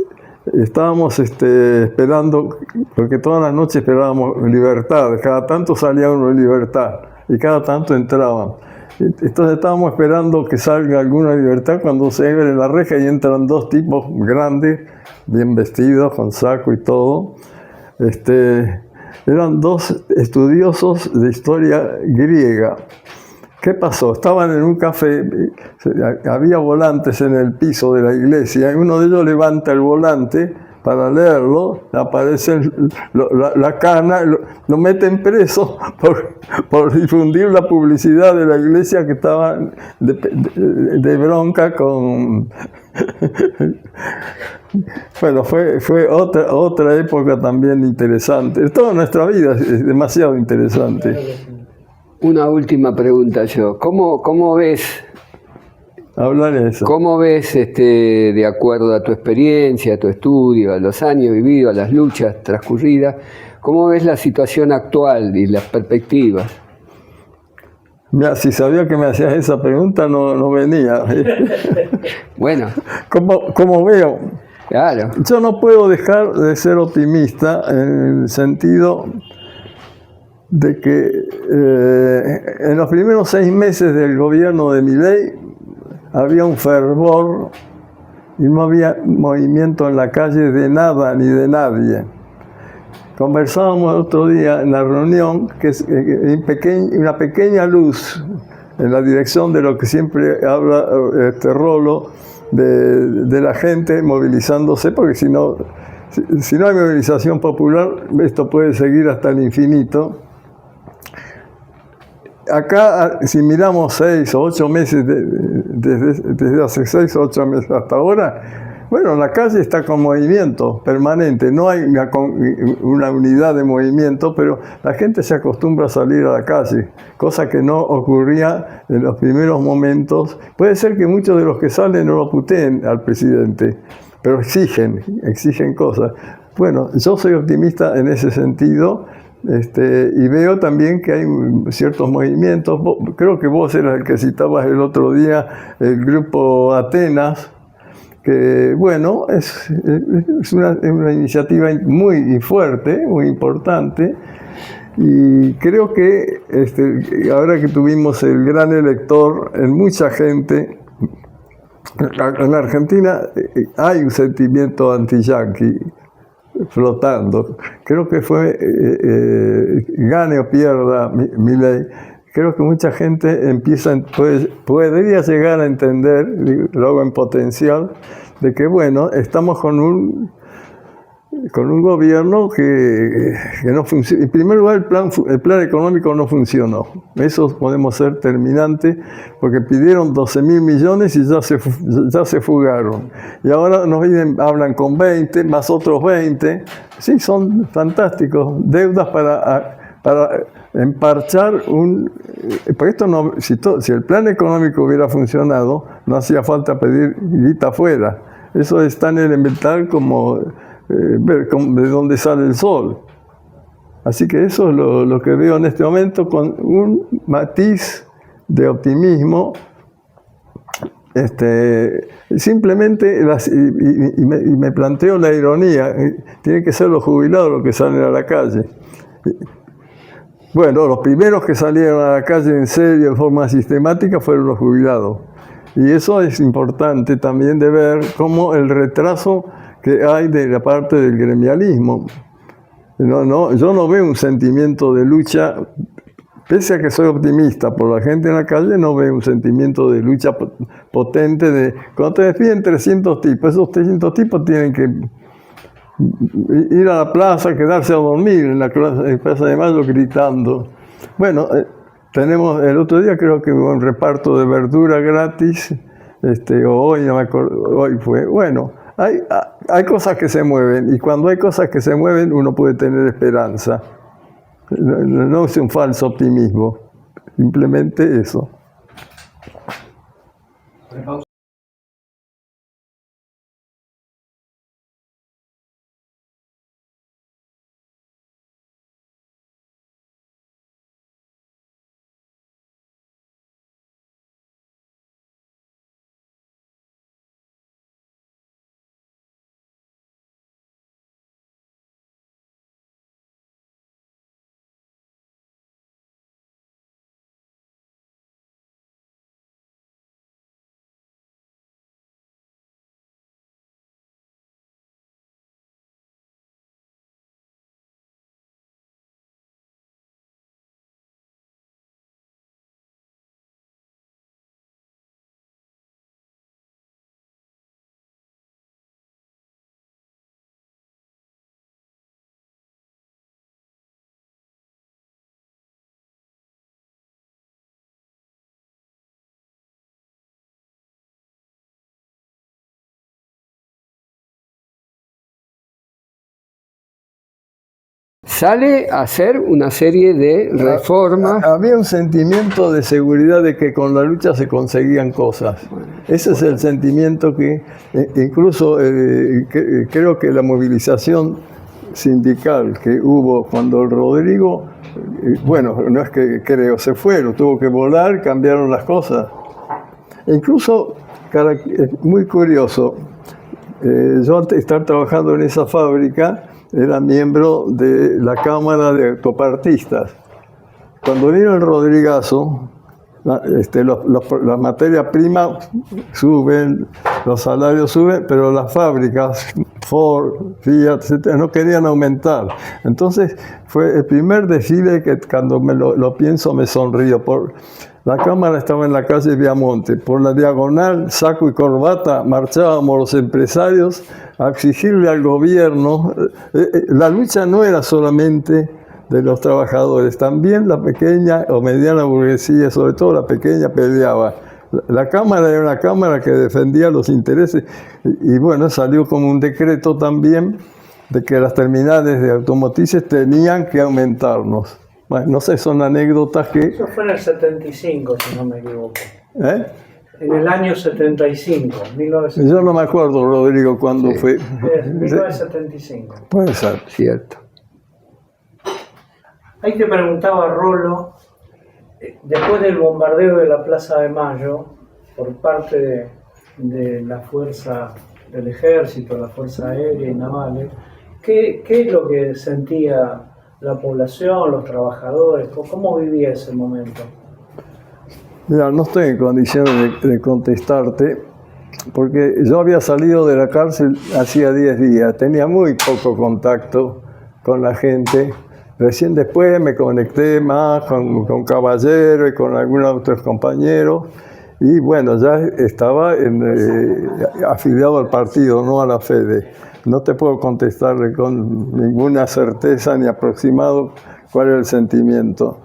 estábamos esperando, porque todas las noches esperábamos libertad, cada tanto salía uno en libertad y cada tanto entraban. Entonces estábamos esperando que salga alguna libertad cuando se abre la reja y entran dos tipos grandes, bien vestidos, con saco y todo. Eran dos estudiosos de historia griega. ¿Qué pasó? Estaban en un café, había volantes en el piso de la iglesia, y uno de ellos levanta el volante para leerlo, aparece la cana, lo meten preso por difundir la publicidad de la iglesia que estaba de bronca con... Bueno, fue otra época también interesante. Toda nuestra vida es demasiado interesante. Una última pregunta yo. ¿Cómo ves? Hablar de eso. ¿Cómo ves, de acuerdo a tu experiencia, a tu estudio, a los años vividos, a las luchas transcurridas, cómo ves la situación actual y las perspectivas? Mira, si sabía que me hacías esa pregunta, no venía. Bueno. ¿Cómo veo? Claro. Yo no puedo dejar de ser optimista en el sentido de que en los primeros 6 meses del gobierno de Milei había un fervor y no había movimiento en la calle de nada ni de nadie. Conversábamos el otro día en la reunión que es una pequeña luz en la dirección de lo que siempre habla Rolo, de la gente movilizándose, porque si no hay movilización popular, esto puede seguir hasta el infinito. Acá, si miramos 6 o 8 meses, desde hace 6 o 8 meses hasta ahora, bueno, la calle está con movimiento permanente, no hay una unidad de movimiento, pero la gente se acostumbra a salir a la calle, cosa que no ocurría en los primeros momentos. Puede ser que muchos de los que salen no lo puteen al presidente, pero exigen cosas. Bueno, yo soy optimista en ese sentido. Y veo también que hay ciertos movimientos. Creo que vos eras el que citabas el otro día, el grupo Atenas, que bueno, es una iniciativa muy fuerte, muy importante, y creo que ahora que tuvimos el gran elector en mucha gente, en la Argentina hay un sentimiento anti-yanqui flotando. Creo que fue gane o pierda Milei. Creo que mucha gente podría llegar a entender, luego en potencial, de que bueno, estamos con un gobierno que no funciona. En primer lugar, el plan económico no funcionó. Eso podemos ser terminante, porque pidieron 12.000 millones y ya se fugaron. Y ahora hablan con 20, más otros 20. Sí, son fantásticos. Deudas para emparchar porque esto no, si el plan económico hubiera funcionado, no hacía falta pedir guita afuera. Eso es tan elemental como ver de dónde sale el sol. Así que eso es lo que veo en este momento, con un matiz de optimismo. Simplemente, y me planteo la ironía, tiene que ser los jubilados los que salen a la calle. Bueno, los primeros que salieron a la calle en serio, de forma sistemática, fueron los jubilados. Y eso es importante también de ver cómo el retraso que hay de la parte del gremialismo. Yo no veo un sentimiento de lucha, pese a que soy optimista por la gente en la calle, no veo un sentimiento de lucha potente de, cuando te despiden 300 tipos, esos 300 tipos tienen que ir a la plaza, quedarse a dormir en la Plaza de Mayo gritando. Bueno, tenemos, el otro día creo que hubo un reparto de verdura gratis, hoy no me acuerdo, hoy fue, bueno, hay cosas que se mueven, y cuando hay cosas que se mueven uno puede tener esperanza. No es un falso optimismo, simplemente eso. Sale a hacer una serie de reformas. Había un sentimiento de seguridad de que con la lucha se conseguían cosas. Ese es el sentimiento que, incluso creo que la movilización sindical que hubo cuando el Rodrigo, bueno, no es que creo, se fueron, tuvo que volar, cambiaron las cosas. Incluso, muy curioso, yo antes de estar trabajando en esa fábrica, era miembro de la Cámara de Autopartistas. Cuando vino el Rodrigazo, las materias primas suben, los salarios suben, pero las fábricas, Ford, Fiat, etc., no querían aumentar. Entonces fue el primer desfile que cuando lo pienso me sonrío. La Cámara estaba en la calle Viamonte. Por la diagonal, saco y corbata, marchábamos los empresarios a exigirle al gobierno. La lucha no era solamente de los trabajadores, también la pequeña o mediana burguesía, sobre todo la pequeña, peleaba. La Cámara era una Cámara que defendía los intereses y bueno, salió como un decreto también de que las terminales de automotrices tenían que aumentarnos. Bueno, no sé, son anécdotas que... Eso fue en el 75, si no me equivoco. En el año 75, 1975. Yo no me acuerdo, Rodrigo, cuándo fue. 1975. Puede ser. Cierto. Ahí te preguntaba Rolo, después del bombardeo de la Plaza de Mayo, por parte de la fuerza del ejército, la fuerza aérea y naval, ¿qué es lo que sentía la población, los trabajadores? ¿Cómo vivía ese momento? Mira, no estoy en condiciones de contestarte, porque yo había salido de la cárcel hacía 10 días, tenía muy poco contacto con la gente. Recién después me conecté más con Caballero y con algunos otros compañeros, y bueno, ya estaba afiliado al partido, no a la FEDE. No te puedo contestarle con ninguna certeza ni aproximado cuál era el sentimiento.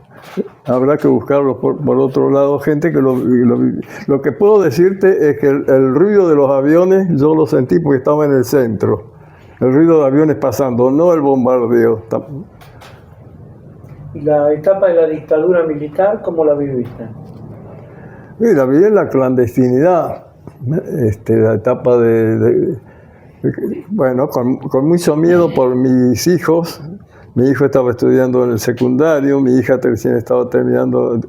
Habrá que buscarlo por otro lado, gente que lo que puedo decirte es que el ruido de los aviones yo lo sentí porque estaba en el centro. El ruido de aviones pasando, no el bombardeo. ¿Y la etapa de la dictadura militar, cómo la viviste? La viví en la clandestinidad, la etapa bueno, con mucho miedo por mis hijos. Mi hijo estaba estudiando en el secundario, mi hija recién estaba terminando,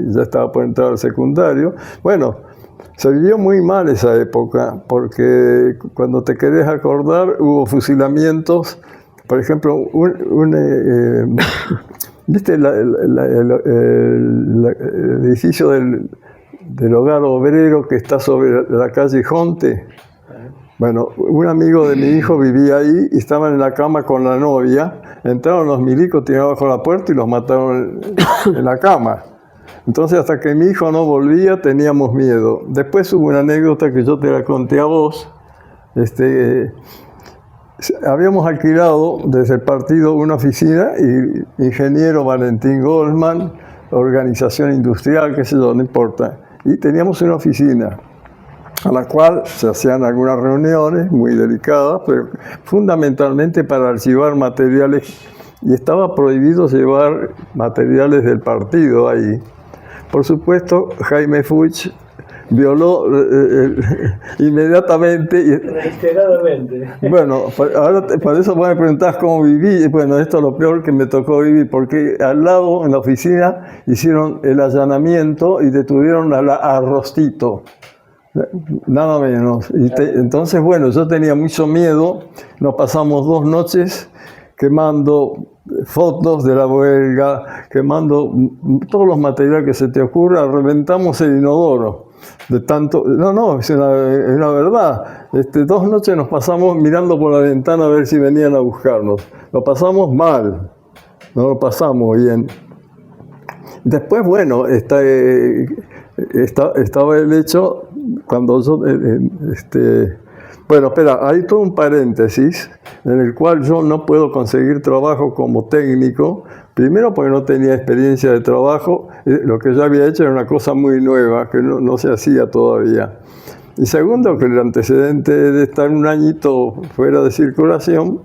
ya estaba por entrar al secundario. Bueno, se vivió muy mal esa época, porque cuando te querés acordar, hubo fusilamientos. Por ejemplo, ¿viste el edificio del hogar obrero que está sobre la calle Jonte? Bueno, un amigo de mi hijo vivía ahí y estaban en la cama con la novia. Entraron los milicos, tiraron bajo la puerta y los mataron en la cama. Entonces, hasta que mi hijo no volvía, teníamos miedo. Después hubo una anécdota que yo te la conté a vos. Habíamos alquilado desde el partido una oficina y ingeniero Valentín Goldman, organización industrial, qué sé yo, no importa. Y teníamos una oficina a la cual se hacían algunas reuniones muy delicadas, pero fundamentalmente para archivar materiales, y estaba prohibido llevar materiales del partido ahí. Por supuesto, Jaime Fuchs violó inmediatamente. Reiteradamente. Bueno, ahora por eso vos me preguntás cómo viví. Bueno, esto es lo peor que me tocó vivir, porque al lado, en la oficina, hicieron el allanamiento y detuvieron a Rostito. Nada menos. Entonces, bueno, yo tenía mucho miedo. Nos pasamos 2 noches quemando fotos de la huelga, quemando todos los materiales que se te ocurra. Reventamos el inodoro. De tanto, no, es una verdad. 2 noches nos pasamos mirando por la ventana a ver si venían a buscarnos. Lo pasamos mal, no lo pasamos bien. Después, bueno, estaba el hecho cuando yo, bueno, espera, hay todo un paréntesis en el cual yo no puedo conseguir trabajo como técnico. Primero porque no tenía experiencia de trabajo, lo que yo había hecho era una cosa muy nueva, que no se hacía todavía. Y segundo, que el antecedente de estar un añito fuera de circulación,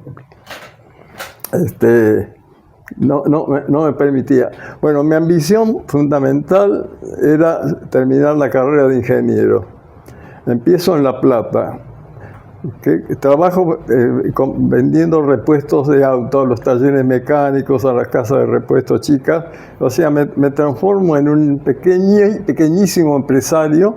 no me permitía. Bueno, mi ambición fundamental era terminar la carrera de ingeniero. Empiezo en La Plata. Trabajo vendiendo repuestos de autos a los talleres mecánicos, a las casas de repuestos chicas. O sea, me transformo en un pequeñísimo empresario.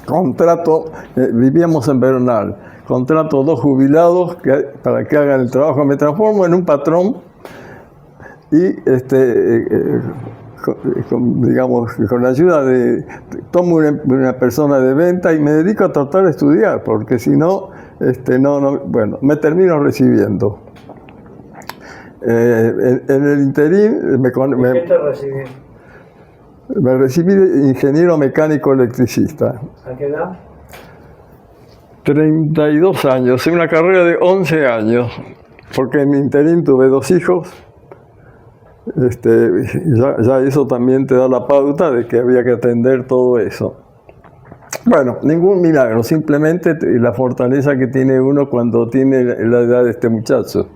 Contrato, vivíamos en Bernal, contrato 2 jubilados para que hagan el trabajo. Me transformo en un patrón y con la ayuda tomo una persona de venta y me dedico a tratar de estudiar, porque si no, bueno, me termino recibiendo. En el interín ¿Qué te recibí? Me recibí de ingeniero mecánico electricista. ¿A qué edad? 32 años, una carrera de 11 años, porque en mi interín tuve 2 hijos. Ya eso también te da la pauta de que había que atender todo eso. Bueno, ningún milagro, simplemente la fortaleza que tiene uno cuando tiene la edad de este muchacho.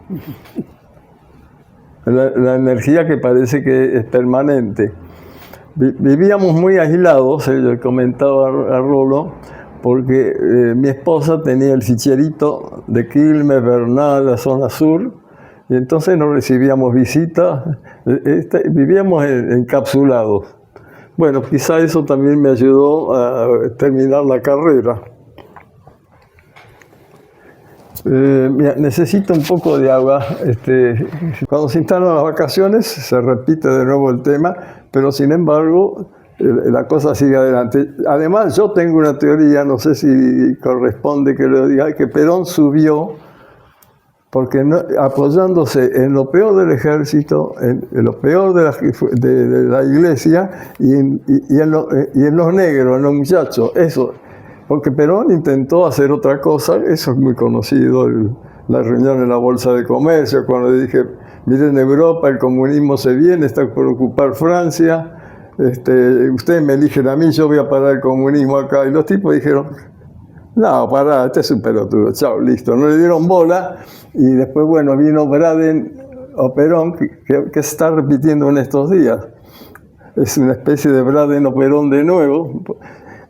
La energía que parece que es permanente. Vivíamos muy aislados, yo comentaba a Rolo, porque mi esposa tenía el ficherito de Quilmes, Bernal, la zona sur, y entonces no recibíamos visitas, vivíamos encapsulados. Bueno, quizá eso también me ayudó a terminar la carrera. Necesito un poco de agua. Cuando se instalan las vacaciones se repite de nuevo el tema, pero sin embargo la cosa sigue adelante. Además, yo tengo una teoría, no sé si corresponde que lo diga, que Perón subió porque apoyándose en lo peor del ejército, en lo peor de la iglesia y en los negros, en los muchachos, eso. Porque Perón intentó hacer otra cosa, eso es muy conocido, la reunión en la Bolsa de Comercio, cuando dije, miren, en Europa el comunismo se viene, está por ocupar Francia, ustedes me eligen a mí, yo voy a parar el comunismo acá. Y los tipos dijeron, no, pará, este es un pelotudo, chao, listo. No le dieron bola, y después, bueno, vino Braden o Perón, que se está repitiendo en estos días. Es una especie de Braden o Perón de nuevo.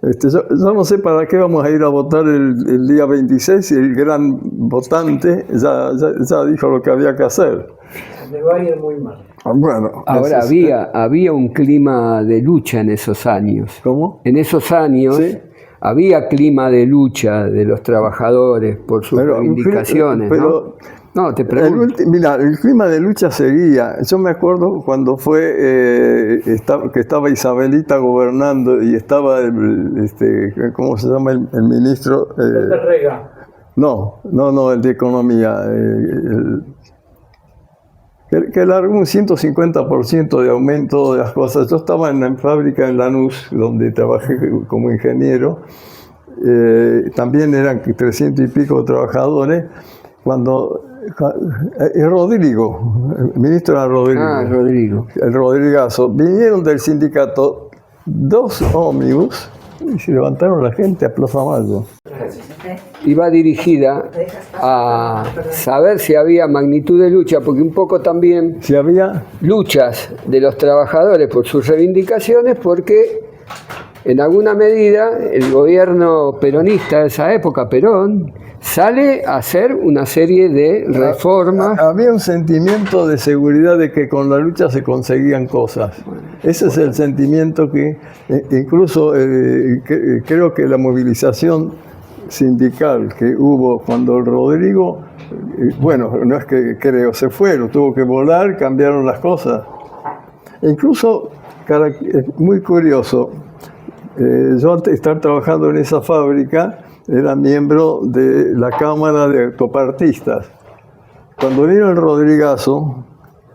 Yo no sé para qué vamos a ir a votar el día 26 si el gran votante ya dijo lo que había que hacer. Le va a ir muy mal. Bueno, ahora había un clima de lucha en esos años. ¿Cómo? En esos años ¿Sí? había clima de lucha de los trabajadores por sus reivindicaciones, ¿no? No, te pregunto. Mira, el clima de lucha seguía. Yo me acuerdo cuando fue que estaba Isabelita gobernando y estaba ¿cómo se llama el ministro? Rega. No, el de Economía. Que largó un 150% de aumento de las cosas. Yo estaba en la fábrica en Lanús, donde trabajé como ingeniero. También eran 300 y pico trabajadores. Cuando Rodrigo, el ministro era Rodrigo. Rodrigo. El Rodrigazo. Vinieron del sindicato 2 ómnibus y se levantaron la gente a Plaza Mayo. Iba dirigida a saber si había magnitud de lucha, porque un poco también si había luchas de los trabajadores por sus reivindicaciones, porque en alguna medida el gobierno peronista de esa época, Perón, sale a hacer una serie de reformas. Había un sentimiento de seguridad de que con la lucha se conseguían cosas. Ese es el sentimiento que incluso creo que la movilización sindical que hubo cuando el Rodrigo, bueno, no es que creo, se fue, lo tuvo que volar, cambiaron las cosas. Incluso, muy curioso, yo antes de estar trabajando en esa fábrica, era miembro de la Cámara de Autopartistas. Cuando vino el Rodrigazo,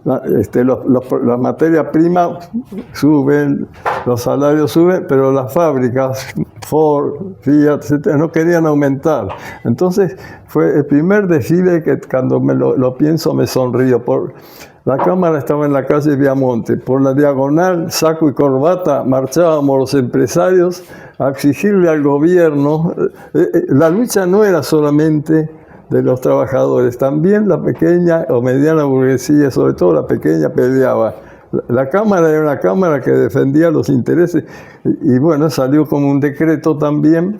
las materias primas suben, los salarios suben, pero las fábricas, Ford, Fiat, etc., no querían aumentar. Entonces fue el primer desfile que cuando lo pienso me sonrío. La Cámara estaba en la calle Viamonte. Por la diagonal, saco y corbata, marchábamos los empresarios a exigirle al gobierno. La lucha no era solamente de los trabajadores, también la pequeña o mediana burguesía, sobre todo la pequeña, peleaba. La Cámara era una Cámara que defendía los intereses y bueno, salió como un decreto también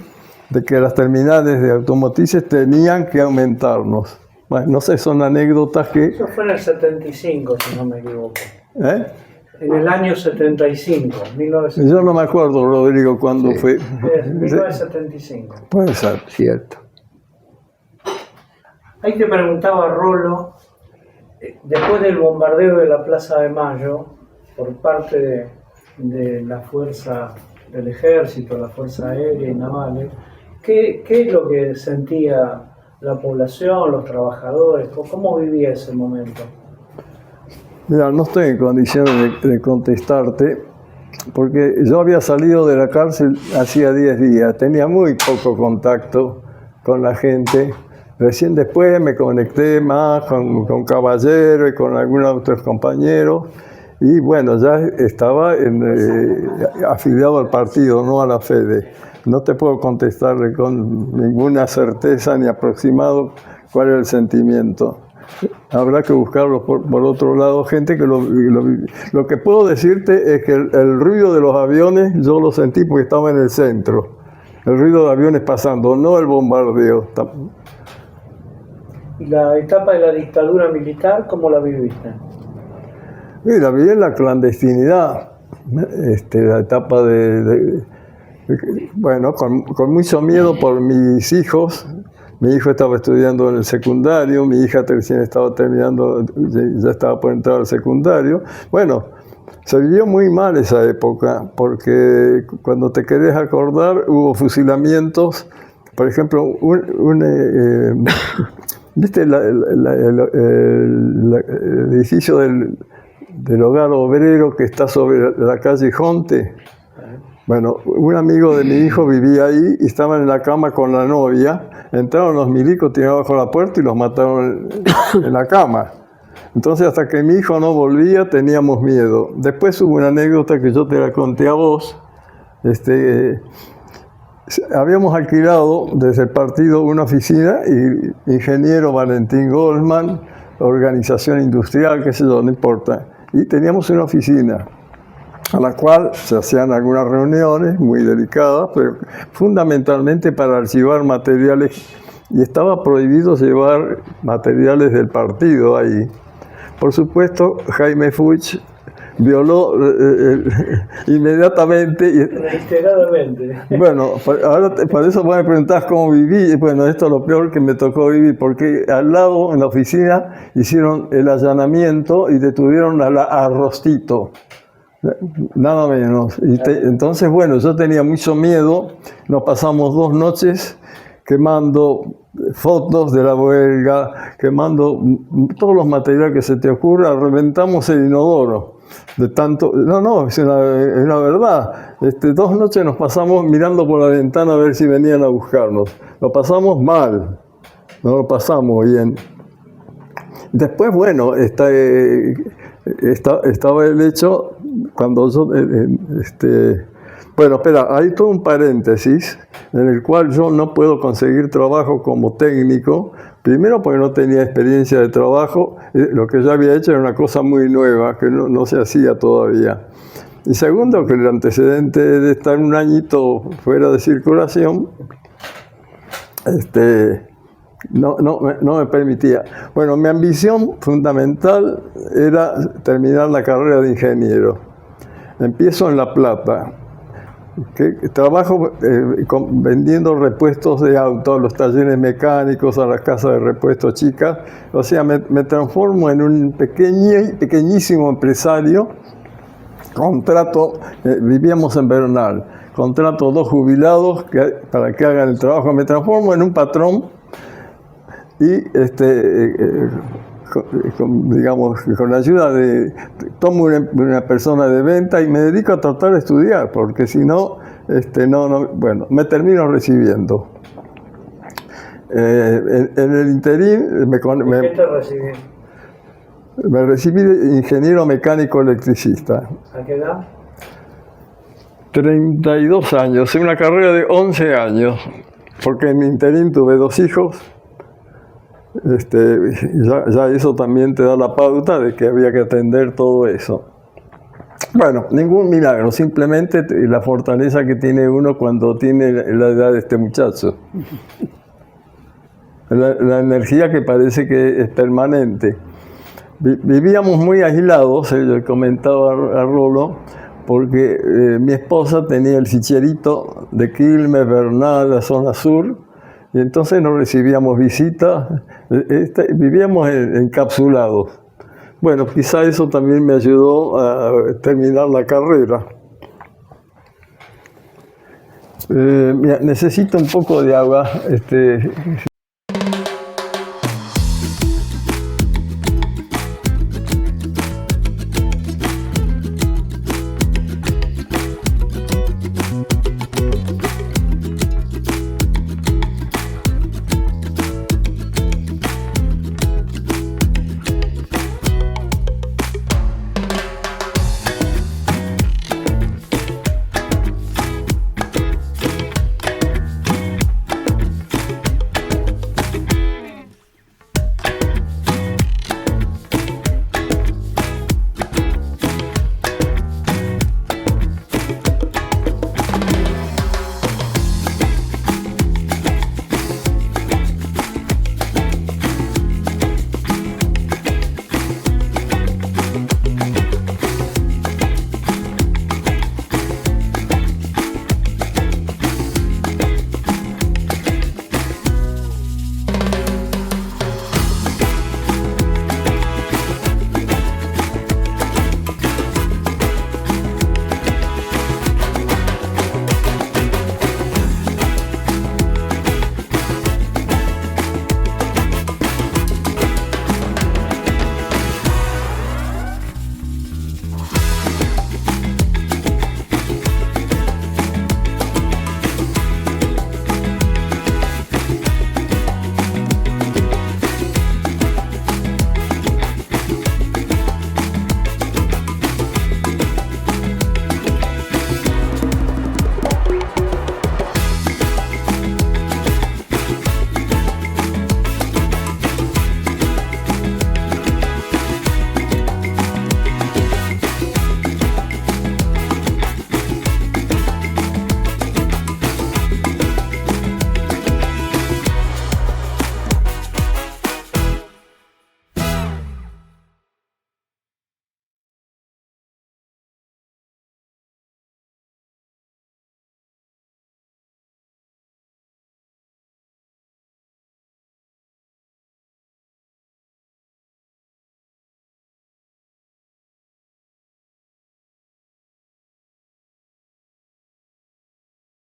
de que las terminales de automotrices tenían que aumentarnos. Bueno, no sé, son anécdotas que... Eso fue en el 75, si no me equivoco. En el año 75, 1975. Yo no me acuerdo, Rodrigo, cuándo fue. 1975. Puede ser. Cierto. Ahí te preguntaba Rolo, después del bombardeo de la Plaza de Mayo, por parte de la fuerza del ejército, la fuerza aérea y navales, ¿qué es lo que sentía la población, los trabajadores? ¿Cómo vivía ese momento? Mira, no estoy en condiciones de contestarte, porque yo había salido de la cárcel hacía 10 días, tenía muy poco contacto con la gente. Recién después me conecté más con Caballero y con algunos otros compañeros, y bueno, ya estaba afiliado al partido, no a la FEDE. No te puedo contestarle con ninguna certeza ni aproximado cuál era el sentimiento. Habrá que buscarlo por otro lado, gente que lo que puedo decirte es que el ruido de los aviones yo lo sentí porque estaba en el centro. El ruido de aviones pasando, no el bombardeo. ¿Y la etapa de la dictadura militar, cómo la viviste? Mira, viví en la clandestinidad, la etapa bueno, con mucho miedo por mis hijos. Mi hijo estaba estudiando en el secundario, mi hija recién estaba terminando, ya estaba por entrar al secundario. Bueno, se vivió muy mal esa época, porque cuando te querés acordar, hubo fusilamientos. Por ejemplo, ¿viste el edificio del hogar obrero que está sobre la calle Jonte? Bueno, un amigo de mi hijo vivía ahí y estaban en la cama con la novia. Entraron los milicos, tiraron bajo la puerta y los mataron en la cama. Entonces, hasta que mi hijo no volvía, teníamos miedo. Después hubo una anécdota que yo te la conté a vos. Habíamos alquilado desde el partido una oficina y ingeniero Valentín Goldman, organización industrial, qué sé yo, no importa. Y teníamos una oficina a la cual se hacían algunas reuniones muy delicadas, pero fundamentalmente para archivar materiales, y estaba prohibido llevar materiales del partido ahí. Por supuesto, Jaime Fuchs violó inmediatamente. Reiteradamente. Bueno, ahora por eso vos me preguntás cómo viví. Bueno, esto es lo peor que me tocó vivir, porque al lado, en la oficina, hicieron el allanamiento y detuvieron a Rostito. Nada menos. Entonces, bueno, yo tenía mucho miedo. Nos pasamos 2 noches quemando fotos de la huelga, quemando todos los materiales que se te ocurra. Reventamos el inodoro. De tanto, no, es una verdad. 2 noches nos pasamos mirando por la ventana a ver si venían a buscarnos. Lo pasamos mal, no lo pasamos bien. Después, bueno, estaba el hecho cuando yo, bueno, espera, hay todo un paréntesis en el cual yo no puedo conseguir trabajo como técnico. Primero porque no tenía experiencia de trabajo, lo que yo había hecho era una cosa muy nueva, que no se hacía todavía. Y segundo, que el antecedente de estar un añito fuera de circulación, no me permitía. Bueno, mi ambición fundamental era terminar la carrera de ingeniero. Empiezo en La Plata. Trabajo vendiendo repuestos de auto a los talleres mecánicos, a las casas de repuestos chicas. O sea, me transformo en un pequeñísimo empresario. Contrato, vivíamos en Bernal, contrato 2 jubilados para que hagan el trabajo. Me transformo en un patrón y con la ayuda tomo una persona de venta y me dedico a tratar de estudiar, porque si no, bueno, me termino recibiendo. En el interín ¿Qué te recibí? Me recibí de ingeniero mecánico electricista. ¿A qué edad? 32 años, una carrera de 11 años, porque en mi interín tuve 2 hijos. Ya eso también te da la pauta de que había que atender todo eso. Bueno, ningún milagro, simplemente la fortaleza que tiene uno cuando tiene la edad de este muchacho. La energía que parece que es permanente. Vivíamos muy aislados, yo comentaba a Rolo, porque mi esposa tenía el ficherito de Quilmes, Bernal, la zona sur, y entonces no recibíamos visitas, vivíamos encapsulados. Bueno, quizá eso también me ayudó a terminar la carrera. Necesito un poco de agua.